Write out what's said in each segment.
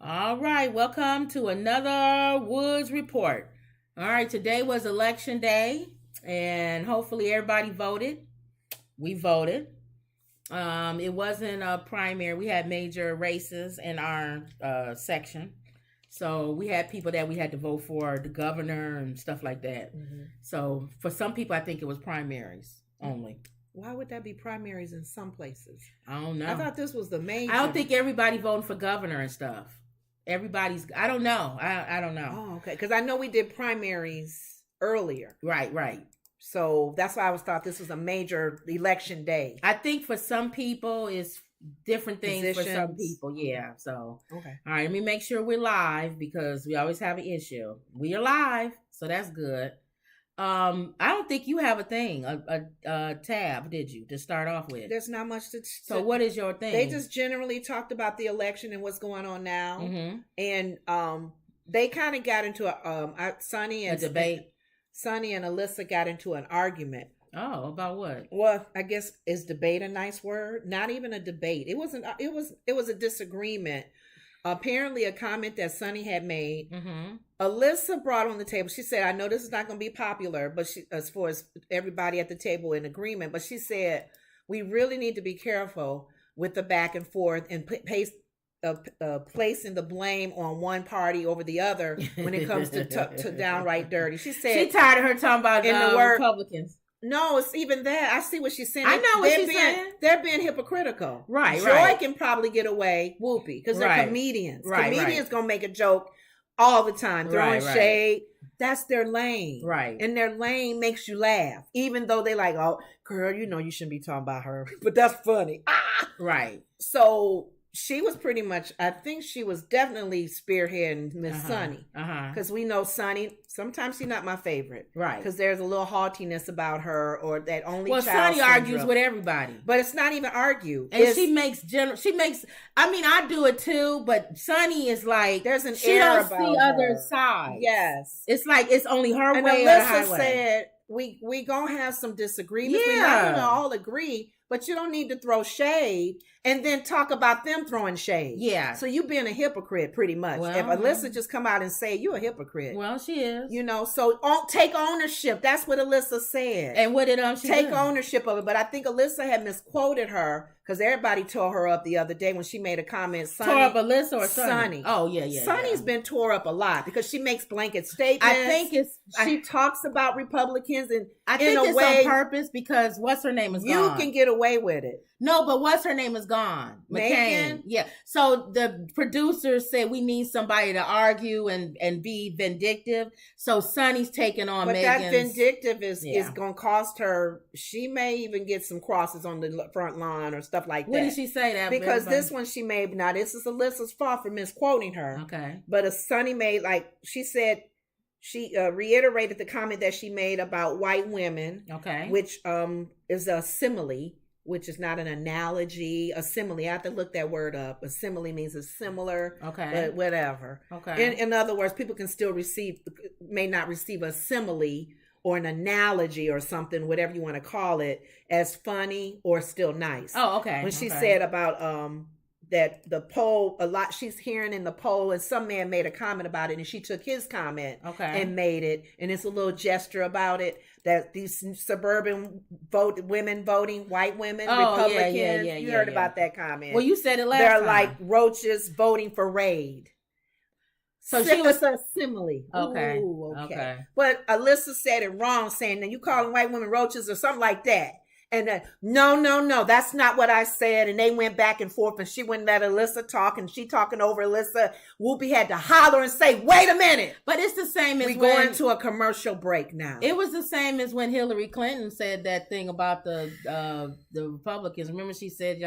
All right, welcome to another Woods Report. All right, today was election day, and hopefully everybody voted. We voted. It wasn't a primary. We had major races in our section. So we had people that we had to vote for, the governor and stuff like that. Mm-hmm. So for some people, I think it was primaries only. Why would that be primaries in some places? I don't know. I thought this was the major. I don't think everybody voting for governor and stuff. Everybody's, I don't know. I don't know. Oh, okay. Because I know we did primaries earlier. Right. So that's why I thought this was a major election day. I think for some people it's different things for some people. Yeah. So, okay. All right. Let me make sure we're live because we always have an issue. We are live. So that's good. I don't think you have a thing, a tab, did you, to start off with? There's not much to. So what is your thing? They just generally talked about the election and what's going on now, and they kind of got into a debate. Sonny and Alyssa got into an argument. Oh, about what? Well, I guess is debate a nice word? Not even a debate. It wasn't. It was a disagreement. Apparently, a comment that Sonny had made. Alyssa brought on the table. She said, "I know this is not going to be popular, but as far as everybody at the table in agreement, but she said we really need to be careful with the back and forth and placing the blame on one party over the other when it comes to downright dirty." She said she tired of her talking about in the word Republicans. No, it's even that. I see what she's saying. I know what she's saying. They're being hypocritical. Right. Joy can probably get away, whoopee, because they're comedians. Comedians gonna make a joke all the time, throwing shade. That's their lane. Right. And their lane makes you laugh, even though they like, oh, girl, you know you shouldn't be talking about her, but that's funny. Right. So she was pretty much, I think she was definitely spearheading Miss Sonny. Because we know Sonny, sometimes she's not my favorite. Right. Because there's a little haughtiness about her or that only child Sonny syndrome. argues with everybody. But it's not even argue. And she makes, I mean, I do it too, but Sonny is like, there's an she air don't about see her. other sides. Yes. It's like, it's only her and way or the Alyssa highway. said, we gonna have some disagreements. Yeah. We're not gonna all agree, but you don't need to throw shade and then talk about them throwing shade. Yeah. So you being a hypocrite pretty much. Well, if Alyssa just come out and say you're a hypocrite. Well, she is. You know, so take ownership. That's what Alyssa said. And what did she take do? Ownership of it. But I think Alyssa had misquoted her because everybody tore her up the other day when she made a comment. Tore up Alyssa or Sonny? Oh, yeah. Sonny's been tore up a lot because she makes blanket statements. I think she talks about Republicans and I think in a it's way, on purpose because what's her name is gone. You can get away with it. No, but what's her name is gone. Megan? Yeah. So the producers said we need somebody to argue and be vindictive. So Sonny's taking on Megan's. But that vindictive is going to cost her. She may even get some crosses on the front lawn or stuff like that. What did she say that? Because this one she made, now this is Alyssa's fault for misquoting her. Okay. But Sonny made, like she said, she reiterated the comment that she made about white women. Okay. Which is a simile, which is not an analogy. A simile, I have to look that word up. A simile means it's similar. Okay. But whatever. Okay. In other words, people can still may not receive a simile or an analogy or something, whatever you want to call it, as funny or still nice. Oh, okay. When she said about that the poll, a lot she's hearing in the poll, and some man made a comment about it, and she took his comment and made it, and it's a little gesture about it, that these suburban women voting, white women, Republicans, you heard about that comment. Well, you said it last time. They're like roaches voting for Raid. So she was a simile. Okay. Ooh, okay. But Alyssa said it wrong, saying that you calling white women roaches or something like that. And no, that's not what I said. And they went back and forth, and she wouldn't let Alyssa talk, and she talking over Alyssa. Whoopi had to holler and say, "Wait a minute!" But it's the same as we going to a commercial break now. It was the same as when Hillary Clinton said that thing about the Republicans. Remember, she said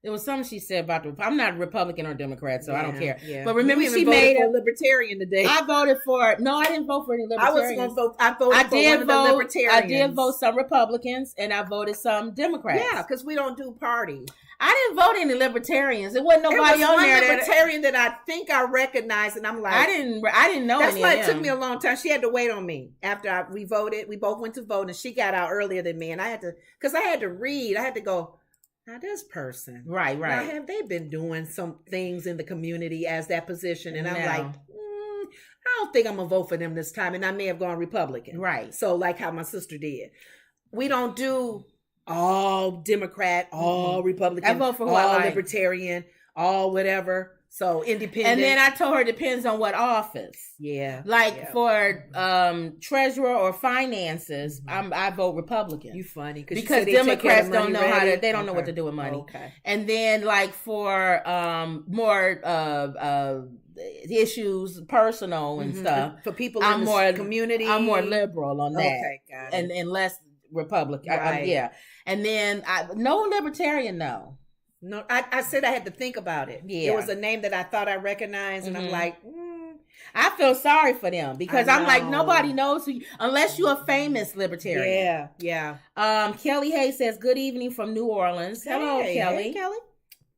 it was something she said about I'm not a Republican or Democrat, so I don't care. Yeah. But remember, she made a libertarian today. I voted for no, I didn't vote for any libertarians. I was going to vote. I voted for one of the libertarians. I did vote some Republicans, and I voted some Democrats. Yeah, because we don't do party. I didn't vote any libertarians. It wasn't nobody on there. One libertarian that I think I recognized, and I'm like, I didn't know. That's why it took me a long time. She had to wait on me after we voted. We both went to vote, and she got out earlier than me, and I had to read. I had to go. now this person, right. Now, have they been doing some things in the community as that position? And I'm like, I don't think I'm gonna vote for them this time, and I may have gone Republican. Right. So, like how my sister did, we don't do all Democrat, all Republican, I vote for who all I like. Libertarian, all whatever. So independent. And then I told her it depends on what office. Yeah. Like for treasurer or finances, I vote Republican. You funny because Democrats don't know how to. They don't know what to do with money. Okay. And then like for more issues, personal and stuff, for people I'm in the more community, I'm more liberal on that. Okay, got it. And less Republican. Right. Yeah. And then no libertarian, no. No, I said I had to think about it. Yeah. It was a name that I thought I recognized, and I'm like, I feel sorry for them because I'm like, nobody knows who unless you're a famous libertarian. Yeah. Kelly Hayes says, good evening from New Orleans. Hello, Kelly. Hey, Kelly.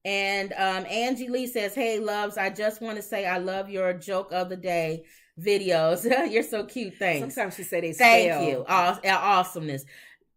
And Angie Lee says, hey, loves, I just want to say I love your joke of the day videos. You're so cute. Thanks. Sometimes she say they Thank stale. you. Awesomeness.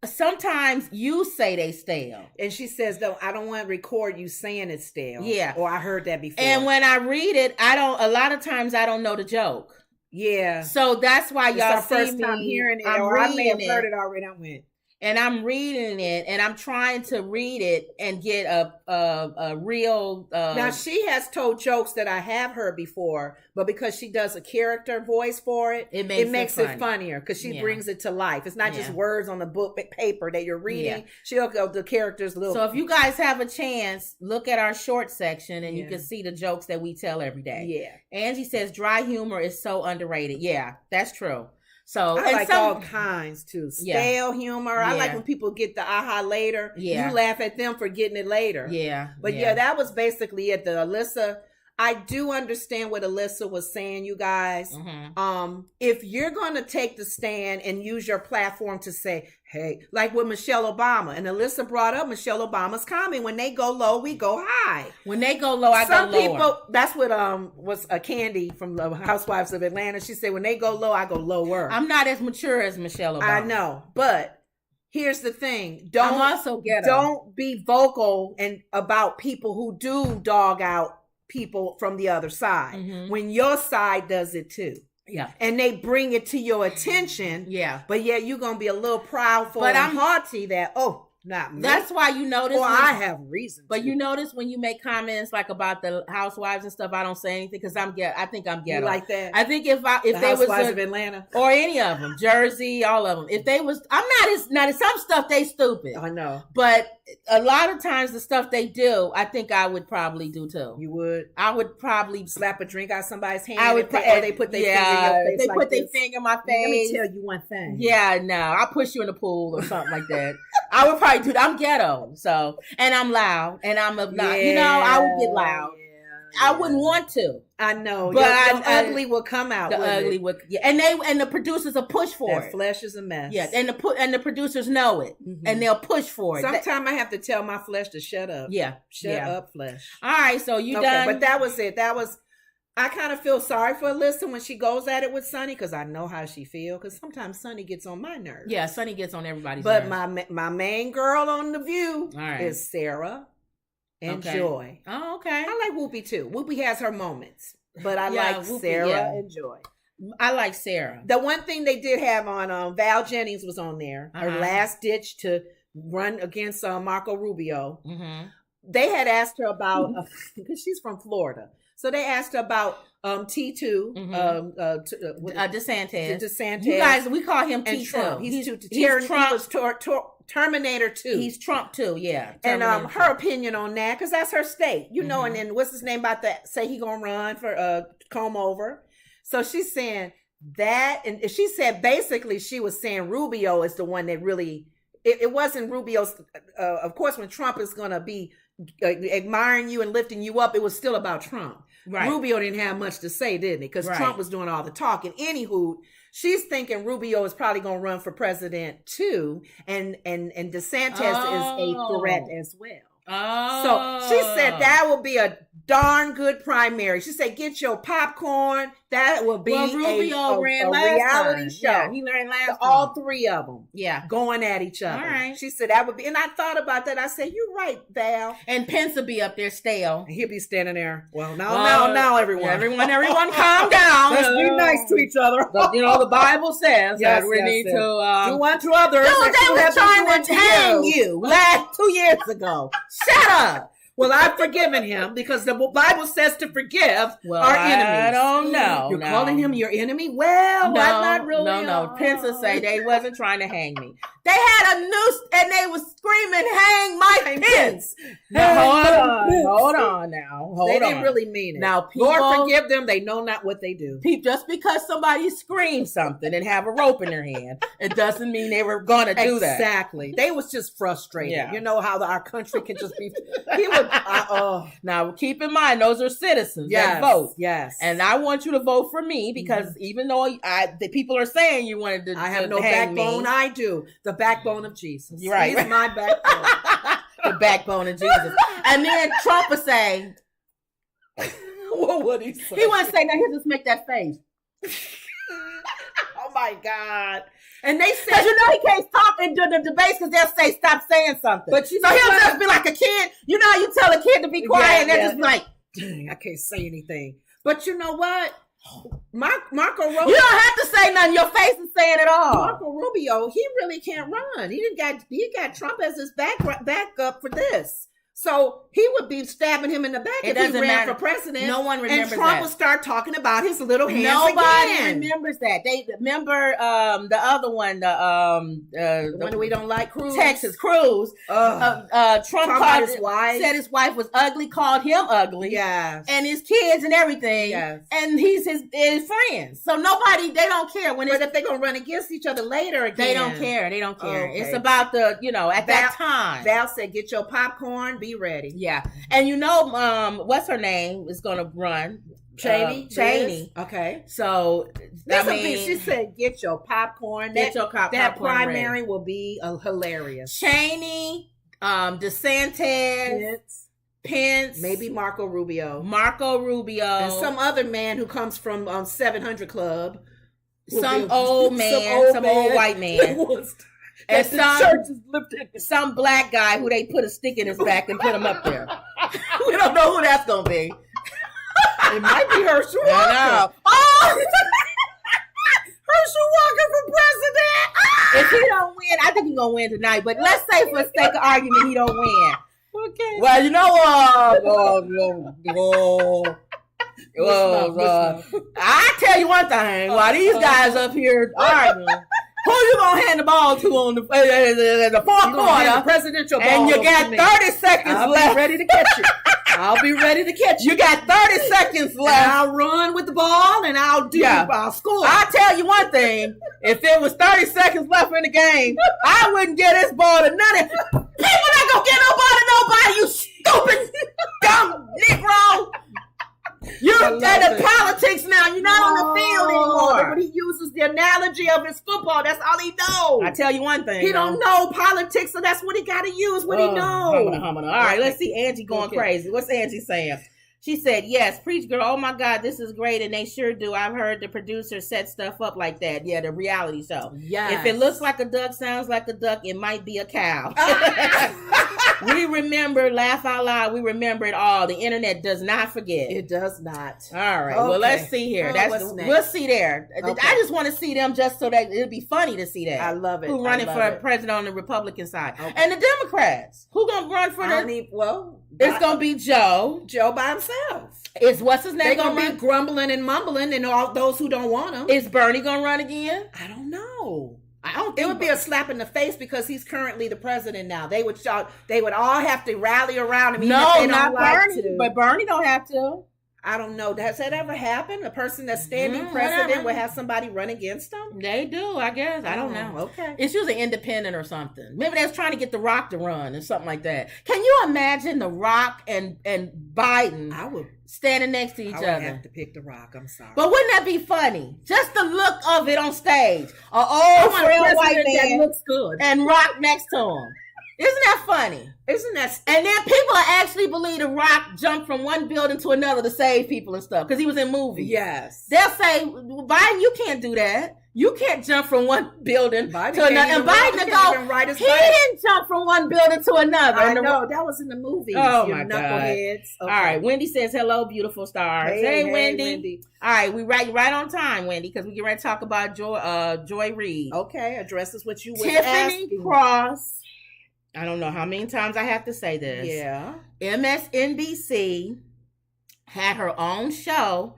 Sometimes you say they stale. And she says, though, I don't want to record you saying it's stale. Yeah. Or I heard that before. And when I read it, a lot of times I don't know the joke. Yeah. So that's why it's y'all our first time hearing it. Or I may have heard it already. I went. And I'm reading it, and I'm trying to read it and get a real. Now she has told jokes that I have heard before, but because she does a character voice for it, it makes it funnier because she brings it to life. It's not just words on the book paper that you're reading. Yeah. She'll go the characters a little. So if you guys have a chance, look at our short section, and you can see the jokes that we tell every day. Yeah. Angie says dry humor is so underrated. Yeah, that's true. So I like all kinds too. Stale humor. I like when people get the aha later. Yeah. You laugh at them for getting it later. Yeah. But that was basically it. The Alyssa, I do understand what Alyssa was saying, you guys. Mm-hmm. If you're gonna take the stand and use your platform to say, hey, like with Michelle Obama, and Alyssa brought up Michelle Obama's comment, when they go low, we go high. When they go low, I go lower. Some people, that's what was a Candy from the Housewives of Atlanta. She said, when they go low, I go lower. I'm not as mature as Michelle Obama. I know, but here's the thing: don't be vocal and about people who do dog out people from the other side when your side does it too. Yeah. And they bring it to your attention. Yeah. But you're going to be a little proudful and haughty that, not me. That's why you notice. Well, I have reason. But you notice when you make comments like about the housewives and stuff, I don't say anything because I think I'm ghetto. You like that? I think if they Housewives of Atlanta or any of them, Jersey, all of them. If they was, I'm not as some stuff they stupid. I know. But a lot of times the stuff they do, I think I would probably do too. You would? I would probably slap a drink out somebody's hand. I would. Or they put their finger in your face. They put their finger in my face. Let me tell you one thing. Yeah, no, I'll push you in the pool or something like that. I would probably do that. I'm ghetto, so, and I'm loud, and I'm obnoxious. I would get loud. I wouldn't want to. I know, but the ugly will come out. The ugly would, and the producers will push for it. Flesh is a mess. Yeah, and the producers know it, and they'll push for it. Sometimes I have to tell my flesh to shut up. Yeah, shut up, flesh. All right, so you done. But that was it. I kind of feel sorry for Alyssa when she goes at it with Sonny because I know how she feels. Because sometimes Sonny gets on my nerves. Yeah, Sonny gets on everybody's nerves. But my main girl on The View is Sarah and Joy. Oh, okay. I like Whoopi too. Whoopi has her moments, but I like Whoopi, Sarah and Joy. I like Sarah. The one thing they did have on Val Jennings was on there. Her last ditch to run against Marco Rubio. Mm-hmm. They had asked her about because she's from Florida. So they asked her about T2, DeSantis. You guys, we call him T2. Trump. He's Trump. He was Terminator 2. He's Trump 2, yeah. Terminator and her opinion on that, because that's her state. You know, and then what's his name about that? Say he gonna run for comb over. So she's saying that, and she said basically she was saying Rubio is the one that really, it wasn't Rubio's, of course when Trump is gonna be admiring you and lifting you up, it was still about Trump. Right. Rubio didn't have much to say, didn't he? Because Trump was doing all the talking. Anywho, she's thinking Rubio is probably going to run for president too, and DeSantis is a threat as well. Oh. So she said that would be a darn good primary. She said, get your popcorn. That will be Rubio ran a last reality time. show. Yeah, he ran last time. All three of them. Yeah. Going at each other. All right. She said that would be, and I thought about that. I said, you're right, Val. And Pence will be up there stale. And he'll be standing there. Well, now, everyone. Everyone calm down. Let's be nice to each other. The Bible says that we need to do unto others. No, they were trying to hang you last 2 years ago. Shut up. Well, I've forgiven him because the Bible says to forgive our enemies. I don't know. You're calling him your enemy? Well, I'm not really. No. Pence will say they wasn't trying to hang me. They had a noose and they was screaming, hang Mike Pence. Hold on now. They didn't really mean it. Now, people, Lord forgive them. They know not what they do. Just because somebody screamed something and have a rope in their hand, it doesn't mean they were going to do that. Exactly. They was just frustrated. Yeah. You know how our country can just be. Now, keep in mind, those are citizens that vote. Yes. And I want you to vote for me because even though the people are saying you wanted to I have no hang backbone. me. I do. The backbone of Jesus. You're right. He's my backbone. The backbone of Jesus. And then Trump would say, what would he say? He wouldn't say, now he'll just make that face. Oh my God. And they said, because he can't talk and do the debates because they'll say stop saying something. But so he'll just be like a kid. You know how you tell a kid to be quiet and they'll just be like, dang, I can't say anything. But you know what? Marco Rubio. You don't have to say nothing. Your face is saying it all. Marco Rubio, he really can't run. He got Trump as his backup for this. So he would be stabbing him in the back if he ran for president. No one remembers that. And Trump would start talking about his little hands Nobody remembers that. They remember the other one, the one we don't like, Cruz. Texas Cruz. Trump called his wife. Said his wife was ugly, called him ugly. Yes. And his kids and everything. Yes. And he's his friends. So they don't care when. But if they're gonna run against each other later again, they don't care. They don't care. Okay. It's about that time. Val said, "Get your popcorn. Be ready." Yeah. And what's her name is going to run? Cheney. Okay. So, she said, get your popcorn. That primary will be hilarious. Cheney, DeSantis, Pence. Maybe Marco Rubio. And some other man who comes from 700 Club. Some old white man. And some black guy who they put a stick in his back and put him up there. We don't know who that's gonna be. It might be Herschel Walker. Oh, Herschel Walker for president. If he don't win, I think he's gonna win tonight. But let's say for sake of argument, he don't win. Okay. Well, you know I tell you one thing. While these guys up here arguing. Who you gonna hand the ball to on the fourth quarter? Presidential ball. And you got 30 seconds left. Be ready to catch it. I'll be ready to catch it. You got 30 seconds left. And I'll run with the ball and I'll score. I'll tell you one thing. If it was 30 seconds left in the game, I wouldn't get this ball to none of people not gonna get no ball to nobody, you stupid dumb Negro. You're in the politics now. You're not on the field anymore. But he uses the analogy of his football. That's all he knows. I tell you one thing. He don't know politics, so that's what he got to use. What he knows. All right, let's see Angie going crazy. What's Angie saying? She said, yes, preach, girl. Oh, my God, this is great. And they sure do. I've heard the producer set stuff up like that. Yeah, the reality show. Yes. If it looks like a duck, sounds like a duck, it might be a cow. We remember, laugh out loud. We remember it all. The internet does not forget. It does not. All right. Okay. Well, let's see here. We'll see there. Okay. I just want to see them just so that it'll be funny to see that. I love it. Who's running for president on the Republican side. Okay. And the Democrats. Who going to run for it's going to be Joe. Joe by himself. What's his name? They're going to be grumbling and mumbling and all those who don't want him. Is Bernie going to run again? I don't know. It would be a slap in the face because he's currently the president now. They would all have to rally around him. No, not Bernie. But Bernie don't have to. I don't know. Has that ever happened? A person that's standing president would have somebody run against them? They do, I guess. I don't know. Okay. It's usually independent or something. Maybe they're trying to get The Rock to run or something like that. Can you imagine The Rock and Biden standing next to each other? I would have to pick The Rock. I'm sorry. But wouldn't that be funny? Just the look of it on stage. An old frail white man that looks good. And Rock next to him. Isn't that funny? Isn't that? And then people actually believe The Rock jumped from one building to another to save people and stuff because he was in movies. Yes. They'll say, Biden, you can't do that. You can't jump from one building to another. And Biden go, he didn't jump from one building to another. I know. That was in the movies. Oh, my God. Knuckleheads. Okay. All right. Wendy says, hello, beautiful stars. Hey, Wendy. All right. We right on time, Wendy, because we get ready to talk about Joy Reid. Okay. Address us what you were Tiffany asking. Cross. I don't know how many times I have to say this. Yeah. MSNBC had her own show.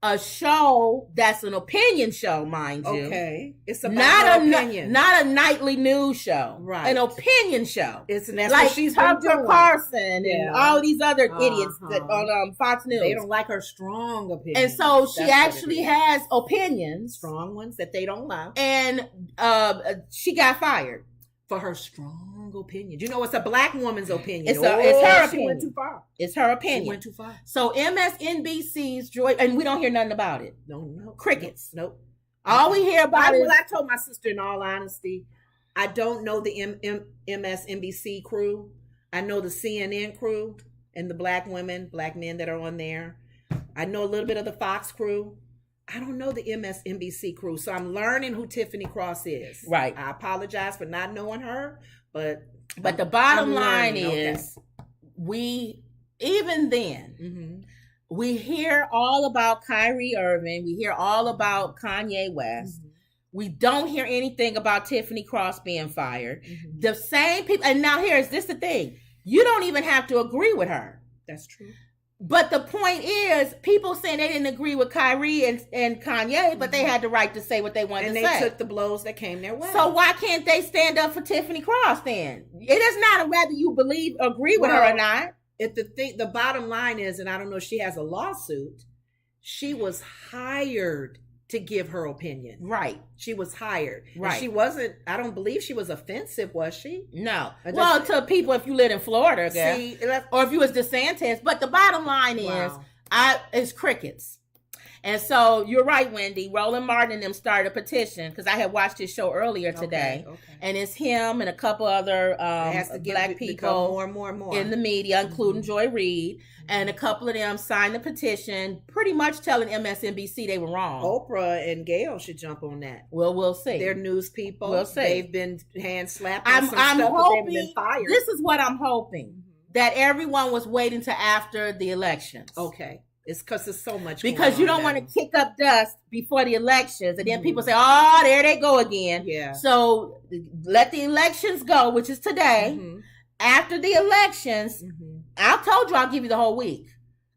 A show that's an opinion show, mind you. Okay, it's about opinion, not a nightly news show. Right, an opinion show. It's that's like what she's Tucker Carlson and all these other idiots that on Fox News. They don't like her strong opinions, and so she actually has opinions, strong ones that they don't like, and she got fired for her strong opinion. You know, it's a black woman's opinion. It's her opinion. She went too far. It's her opinion. She went too far. So MSNBC's Joy, and we don't hear nothing about it. No. Crickets. Nope. All we hear about is... I told my sister, in all honesty, I don't know the MSNBC crew. I know the CNN crew and the black women, black men that are on there. I know a little bit of the Fox crew. I don't know the MSNBC crew, so I'm learning who Tiffany Cross is. Right. I apologize for not knowing her, but the bottom line is, we even then we hear all about Kyrie Irving, we hear all about Kanye West. We don't hear anything about Tiffany Cross being fired. The same people, and now here's this the thing: you don't even have to agree with her. That's true. But the point is, people saying they didn't agree with Kyrie and Kanye, but they had the right to say what they wanted to say. And they took the blows that came their way. So why can't they stand up for Tiffany Cross then? It is not whether you agree with her or not. If the bottom line is, and I don't know if she has a lawsuit, she was hired to give her opinion. Right. She was hired. Right. And she wasn't, I don't believe she was offensive, was she? No. Well, to people if you live in Florida, I guess. Or if you was DeSantis. But the bottom line is, it's crickets. And so you're right, Wendy. Roland Martin and them started a petition because I had watched his show earlier today. Okay. And it's him and a couple other black people more and more in the media, including Joy Reid. And a couple of them signed the petition pretty much telling MSNBC they were wrong. Oprah and Gayle should jump on that. Well, we'll see. They're news people. We'll see. They've been hand slapped on some stuff, hoping, but they've been fired. This is what I'm hoping. That everyone was waiting to after the elections. Okay. It's because there's so much because you don't want to kick up dust before the elections, and then people say, "Oh, there they go again." Yeah. So let the elections go, which is today. After the elections, I told you I'll give you the whole week.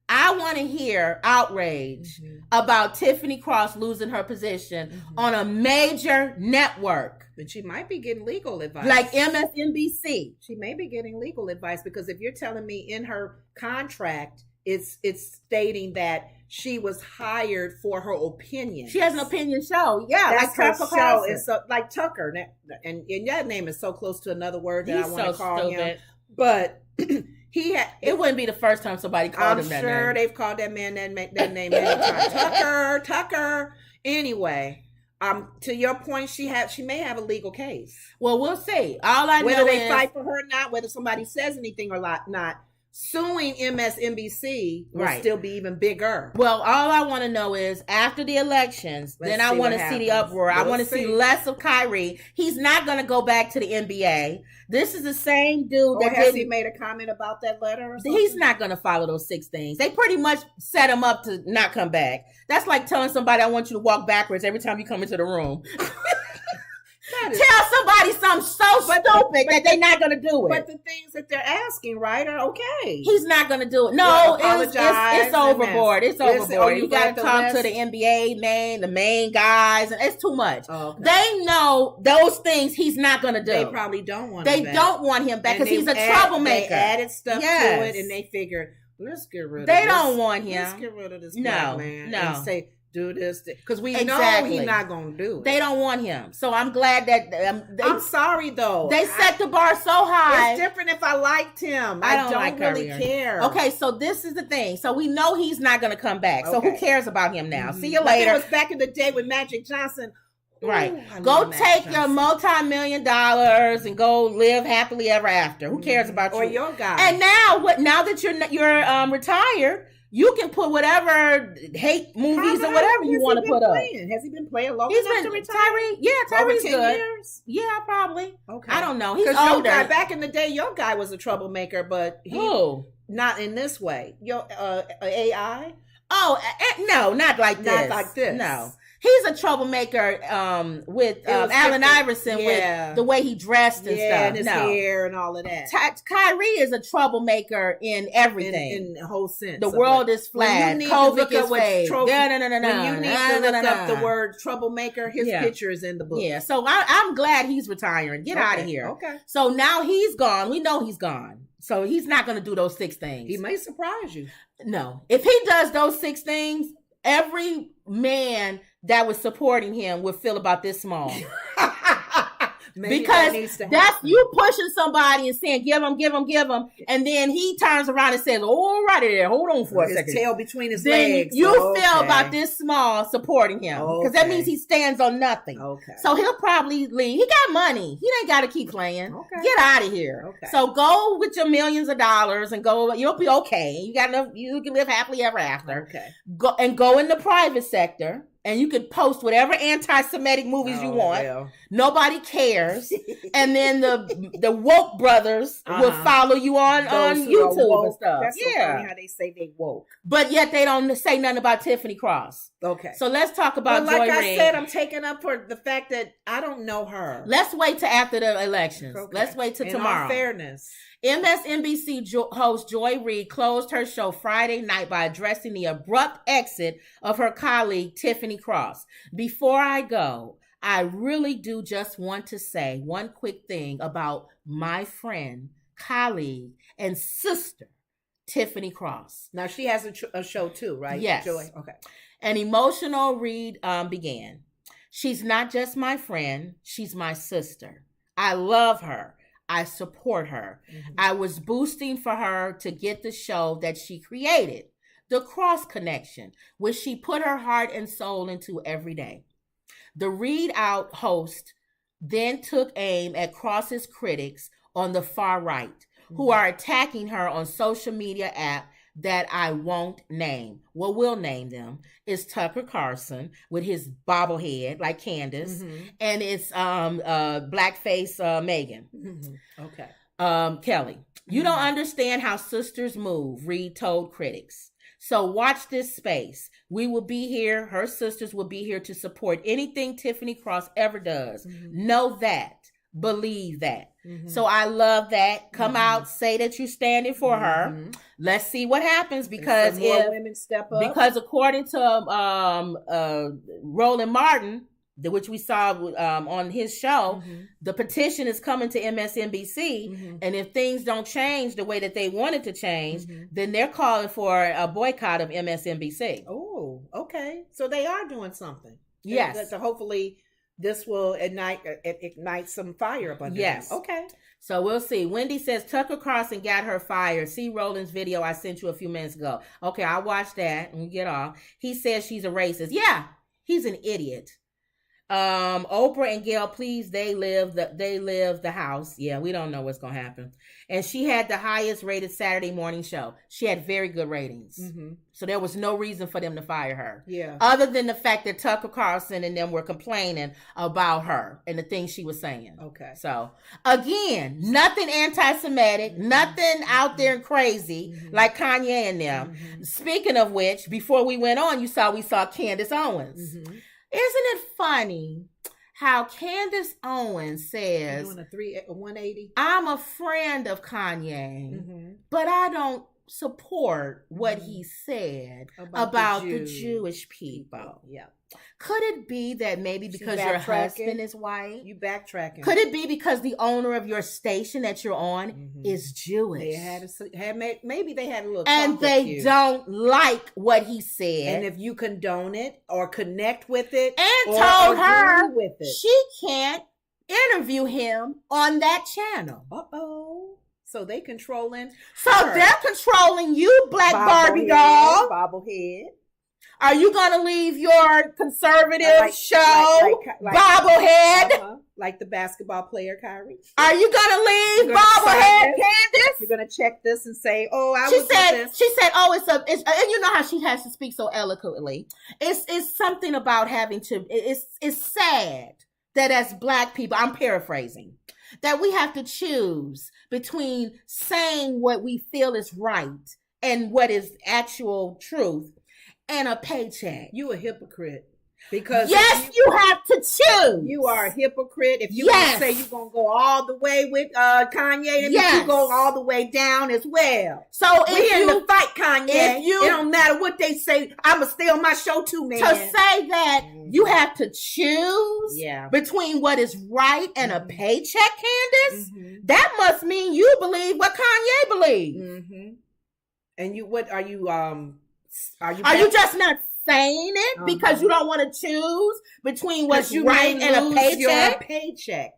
I want to hear outrage about Tiffany Cross losing her position on a major network. But she might be getting legal advice. Like MSNBC. She may be getting legal advice because if you're telling me in her contract, it's stating that she was hired for her opinion. She has an opinion show. Yeah, that's like Tucker show. It's like Tucker. And that name is so close to another word that I want to call him. But it wouldn't be the first time somebody called him that name. I'm sure they've called that man that name many times. Tucker. Anyway, to your point, she may have a legal case. Well, we'll see. All I know whether they fight for her or not, whether somebody says anything or not. Suing MSNBC will still be even bigger. Well, all I want to know is after the elections, then I want to see the uproar. I want to see less of Kyrie. He's not going to go back to the NBA. This is the same dude that has he made a comment about that letter or something? He's not going to follow those 6 things. They pretty much set him up to not come back. That's like telling somebody, I want you to walk backwards every time you come into the room. Tell somebody something so stupid that they're not going to do it. But the things that they're asking, right, are okay. He's not going to do it. No, it's overboard. It's overboard. You got to talk to the NBA the main guys, and it's too much. Okay. They know those things he's not going to do. They probably don't want him back. They don't want him back because he's a troublemaker. They added stuff to it, and they figured, let's get rid of this. They don't want him. Let's get rid of this black man. No. And say, do this because we know he's not going to do it. They don't want him, so I'm glad that I'm sorry though. They set the bar so high. It's different if I liked him. I don't like really care. Okay, so this is the thing. So we know he's not going to come back. So who cares about him now? See you later. It was back in the day with Magic Johnson. Right. Ooh, Go take your multi-million dollars and go live happily ever after. Who cares about you? Or your guy. And now that you're retired, you can put whatever hate movies or whatever you want to put up. Has he been playing long enough to retire? Tyree's over 10 good. years? Yeah, probably. Okay. I don't know. He's Your older. guy, back in the day, your guy was a troublemaker, but not in this way. Your AI? Oh, no, not like this. Not like this. No. He's a troublemaker with Allen Iverson with the way he dressed and stuff. And his hair and all of that. Kyrie is a troublemaker in everything. In the whole sense. The world is flat. COVID is fake. No. When you need to look up the word troublemaker, his picture is in the book. Yeah, so I'm glad he's retiring. Get out of here. Okay. So now he's gone. We know he's gone. So he's not going to do those 6 things. He may surprise you. No. If he does those 6 things, every man that was supporting him would feel about this small. Because that's you pushing somebody and saying, give him. And then he turns around and says, all righty there, hold on for a second. His tail between his then legs. You feel about this small supporting him. Because that means he stands on nothing. Okay. So he'll probably leave. He got money. He ain't got to keep playing. Okay. Get out of here. Okay. So go with your millions of dollars and go. You'll be okay. You got enough. You can live happily ever after. Okay. Go in the private sector. And you could post whatever anti-Semitic movies you want. Well. Nobody cares. And then the woke brothers will follow you on YouTube and stuff. That's so funny how they say they woke. But yet they don't say nothing about Tiffany Cross. Okay. So let's talk about Joy Reid. Like I said, I'm taking up for the fact that I don't know her. Let's wait till after the elections. Okay. Let's wait till tomorrow. In all fairness. MSNBC host Joy Reid closed her show Friday night by addressing the abrupt exit of her colleague Tiffany Cross. Before I go, I really do just want to say one quick thing about my friend, colleague, and sister, Tiffany Cross. Now, she has a show too, right? Yes. Joy? Okay. An emotional read began. She's not just my friend, she's my sister. I love her. I support her. Mm-hmm. I was boosting for her to get the show that she created, The Cross Connection, which she put her heart and soul into every day. The Read Out host then took aim at Cross's critics on the far right, who are attacking her on social media app that I won't name. Well, we'll name them. It's Tucker Carlson with his bobblehead like Candace, and it's blackface Megan. Okay. Kelly. You don't understand how sisters move, Reid told critics. So watch this space. We will be here. Her sisters will be here to support anything Tiffany Cross ever does. Know that. Believe that. So I love that. Come out, say that you're standing for her. Let's see what happens because more women step up. Because according to Roland Martin, which we saw on his show, the petition is coming to MSNBC, and if things don't change the way that they want it to change, then they're calling for a boycott of MSNBC. Oh, okay. So they are doing something. Yes. So hopefully this will ignite some fire up under them. Okay. So we'll see. Wendy says Tucker Carlson got her fired. See Roland's video I sent you a few minutes ago. Okay, I'll watch that and we get off. He says she's a racist. Yeah, he's an idiot. Oprah and Gail, please, they live the house. Yeah, we don't know what's gonna happen. And she had the highest rated Saturday morning show. She had very good ratings. So there was no reason for them to fire her. Yeah. Other than the fact that Tucker Carlson and them were complaining about her and the things she was saying. Okay. So again, nothing anti-Semitic, nothing out there crazy like Kanye and them. Speaking of which, before we went on, we saw Candace Owens. Isn't it funny how Candace Owens says, doing a 180? I'm a friend of Kanye, but I don't support what he said about the Jewish people. Yeah. Could it be that maybe because your husband is white? You backtracking. Could it be because the owner of your station that you're on is Jewish? Maybe they had a little and they don't like what he said. And if you condone it or connect with it and told her she can't interview him on that channel. So they controlling. So they're controlling you, Black Barbie doll. Bobblehead. Are you gonna leave your conservative show bobblehead? Like the basketball player, Kyrie. Are you gonna leave bobblehead, Candace? You're gonna check this and say, "Oh, She said, "Oh, it's and you know how she has to speak so eloquently. It's something about having to. It's sad that as Black people, I'm paraphrasing, that we have to choose between saying what we feel is right and what is actual truth." And a paycheck. You a hypocrite. Because yes, you have to choose. You are a hypocrite. If you say you're going to go all the way with Kanye, then you go all the way down as well. So we're in the fight, Kanye. It don't matter what they say. I'm going to stay on my show too, man. To say that you have to choose between what is right and a paycheck, Candace, that must mean you believe what Kanye believes. And you, what are you... Are you just not saying it because you don't want to choose between what's right and a paycheck? Your paycheck.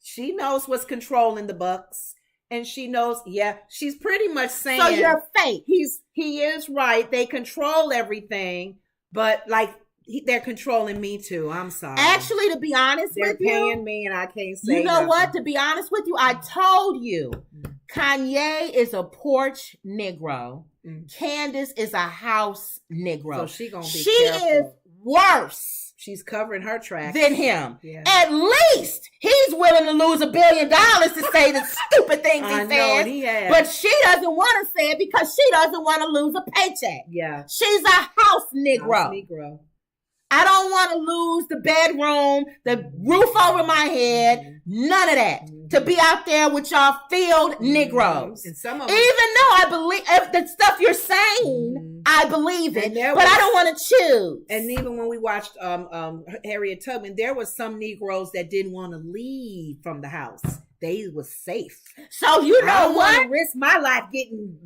She knows what's controlling the bucks, and she knows. Yeah, she's pretty much saying. So you're fake. He is right. They control everything, but like they're controlling me too. I'm sorry. Actually, to be honest with you, they're paying me, and I can't say. You know nothing. what? To be honest with you, I told you, Kanye is a porch Negro. Candace is a house Negro. So she gonna be careful. Is worse. She's covering her tracks than him. Yeah. At least he's willing to lose $1 billion to say the stupid things he says. But she doesn't want to say it because she doesn't want to lose a paycheck. Yeah. She's a house Negro. I don't want to lose the bedroom, the roof over my head, none of that. To be out there with y'all field Negroes. And some of them, even though I believe if the stuff you're saying, I believe it, but I don't want to choose. And even when we watched Harriet Tubman, there was some Negroes that didn't want to leave from the house. They was safe. So you know I don't what? want to risk my life getting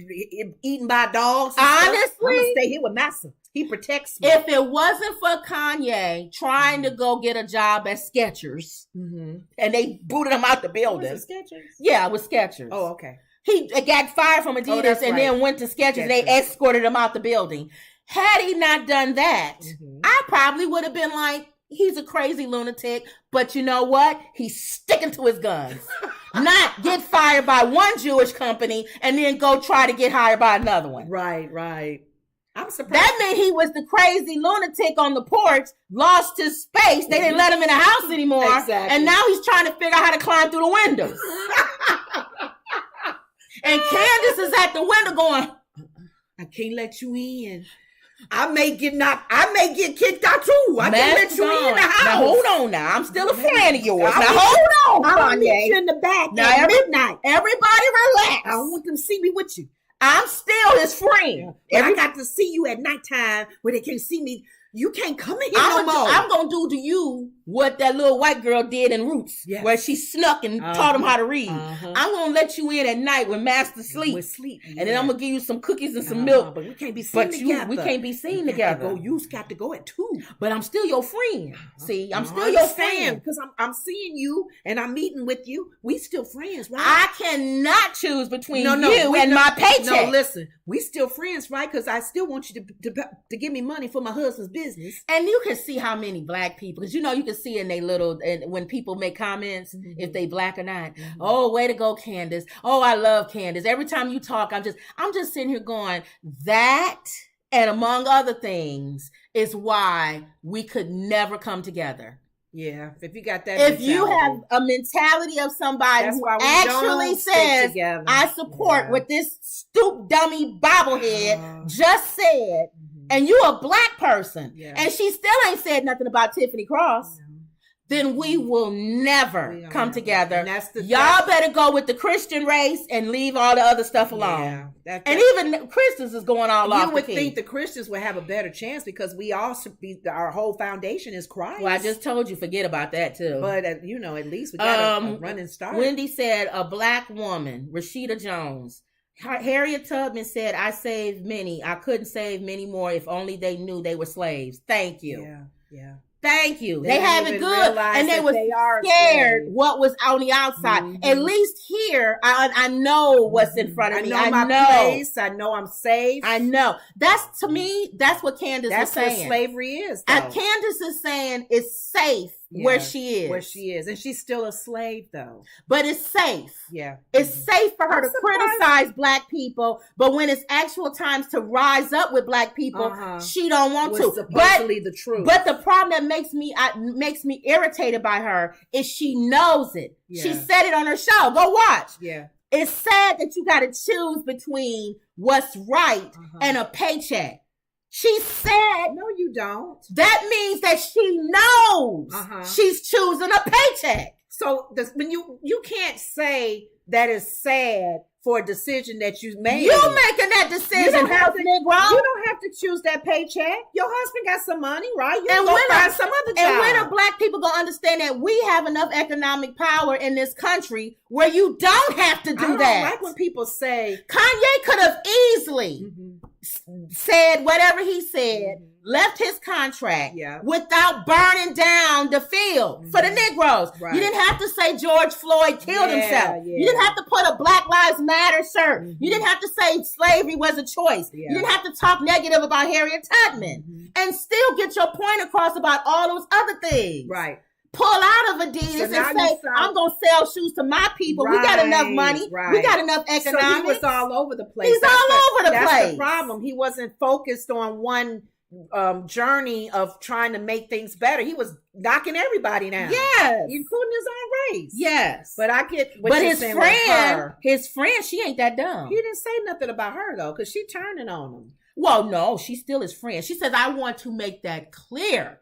eaten by dogs. Honestly, I'm gonna stay here with Massa. He protects me. If it wasn't for Kanye trying to go get a job at Skechers, and they booted him out the building. Was it Skechers? Yeah, it was Skechers. Oh, okay. He got fired from Adidas then went to Skechers. They escorted him out the building. Had he not done that, I probably would have been like, he's a crazy lunatic. But you know what? He's sticking to his guns. Not get fired by one Jewish company and then go try to get hired by another one. Right. I'm surprised. That meant he was the crazy lunatic on the porch, lost his space. They didn't let him in the house anymore. Exactly. And now he's trying to figure out how to climb through the windows. And Candace is at the window going, I can't let you in. I may get kicked out too. I can't let you in the house. Now hold on now. I'm still a fan of yours. Now hold on, I'll meet you in the back now at midnight. Everybody relax. I don't want them to see me with you. I'm still his friend. I got to see you at nighttime where they can't see me. You can't come in here no more. I'm going to do to you what that little white girl did in Roots, where she snuck and taught him how to read. I'm going to let you in at night when Master sleeps. And then I'm going to give you some cookies and some milk. But we can't be seen together. We can't be seen together. You've got to go at 2. But I'm still your friend. See, I'm still your friend. Because I'm seeing you and I'm meeting with you. We still friends, right? I cannot choose between you and my paycheck. No, listen. We still friends, right? Because I still want you to give me money for my husband's business. And you can see how many Black people, because you know you can see in they little, and when people make comments, if they Black or not. Oh, way to go, Candace. Oh, I love Candace. Every time you talk, I'm just sitting here going, that, and among other things, is why we could never come together. Yeah, if you got that if you have a mentality of somebody who actually says, I support what this stoop dummy bobblehead just said, and you a Black person, and she still ain't said nothing about Tiffany Cross, then we will never come together. Y'all better go with the Christian race and leave all the other stuff alone. And even Christians is going all off. You would think the Christians would have a better chance because we all should be, our whole foundation is Christ. Well, I just told you, forget about that too. But at least we got a running start. Wendy said, a Black woman, Rashida Jones. Harriet Tubman said, I saved many. I couldn't save many more if only they knew they were slaves. Thank you. Yeah. Thank you. They have it good, and they were scared scared what was on the outside. Mm-hmm. At least here, I know what's in front of me. I know my place. I know I'm safe. I know. That's, to me, that's what Candace is saying. That's what slavery is. Candace is saying it's safe where she is. Where she is. And she's still a slave, though. But it's safe. Yeah. It's safe for her to criticize Black people, but when it's actual times to rise up with Black people, she don't want to. Supposedly the truth. But the problem that makes me irritated by her is she knows it. Yeah. She said it on her show. Go watch. Yeah. It's sad that you got to choose between what's right and a paycheck. She said, no, you don't. That means that she knows she's choosing a paycheck. So when you can't say that is sad for a decision that you made. You making that decision, you don't have to choose that paycheck. Your husband got some money, right? You go find some other job. And when are Black people gonna understand that we have enough economic power in this country where you don't have to do that? I don't like when people say Kanye could have easily said whatever he said, left his contract without burning down the field for the Negroes. Right. You didn't have to say George Floyd killed himself. Yeah. You didn't have to put a Black Lives Matter shirt. You didn't have to say slavery was a choice. Yeah. You didn't have to talk negative about Harriet Tubman and still get your point across about all those other things. Right. Pull out of Adidas and say, I'm going to sell shoes to my people. We got enough money. We got enough economics. So he was all over the place. He's all over the place. That's the problem. He wasn't focused on one journey of trying to make things better. He was knocking everybody down. Yes. Including his own race. Yes. But I get what you're saying his friend, she ain't that dumb. He didn't say nothing about her, though, because she turning on him. Well, no, she's still his friend. She says, I want to make that clear.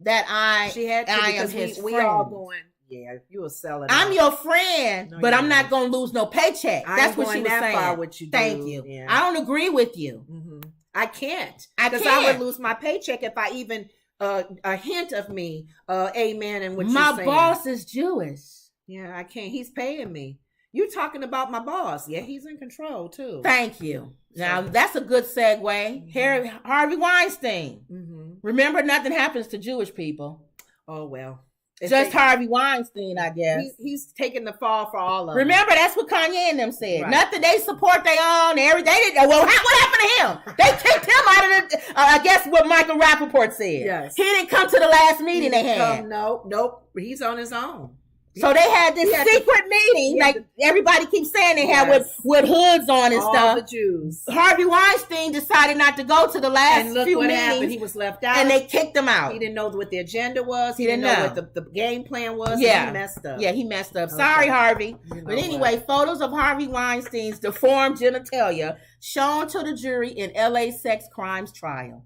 That I am his friend. We all going, yeah, you were selling. I'm your friend, but I'm not going to lose no paycheck. That's what she was saying. Far what you do. Thank you. Yeah. I don't agree with you. I can't. Because I would lose my paycheck if I even a hint of me, amen, and what you're saying. My boss is Jewish. Yeah, I can't. He's paying me. You talking about my boss. Yeah, he's in control, too. Thank you. Now, that's a good segue. Harvey Weinstein. Remember, nothing happens to Jewish people. Oh, well. Just Harvey Weinstein, I guess. He's taking the fall for all of them. Remember, that's what Kanye and them said. Right. Nothing, they support their own. They didn't. Well, what happened to him? They kicked him out of the, I guess what Michael Rappaport said. Yes. He didn't come to the last meeting they had. Nope. He's on his own. So they had this secret meeting, like everybody keeps saying they had with hoods on and all stuff. The Jews. Harvey Weinstein decided not to go to the last and look few what meetings. Happened. He was left out. And they kicked him out. He didn't know what the agenda was. He didn't know what the game plan was. Yeah. And he messed up. Yeah, he messed up. Okay. Sorry, Harvey. But anyway, photos of Harvey Weinstein's deformed genitalia shown to the jury in LA sex crimes trial.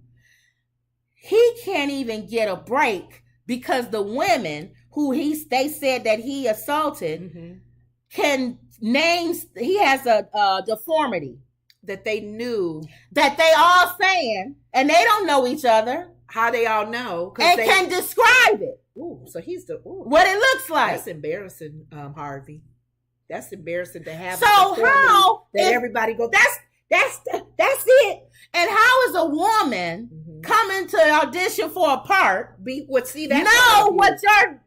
He can't even get a break because the women who they said that he assaulted can names, he has a deformity. That they knew. That they all saying, and they don't know each other. How they all know. And can describe it. Ooh, so he's what it looks like. That's embarrassing, Harvey. That's embarrassing to have. So how that everybody goes, that's it. And how is a woman coming to audition for a part? What your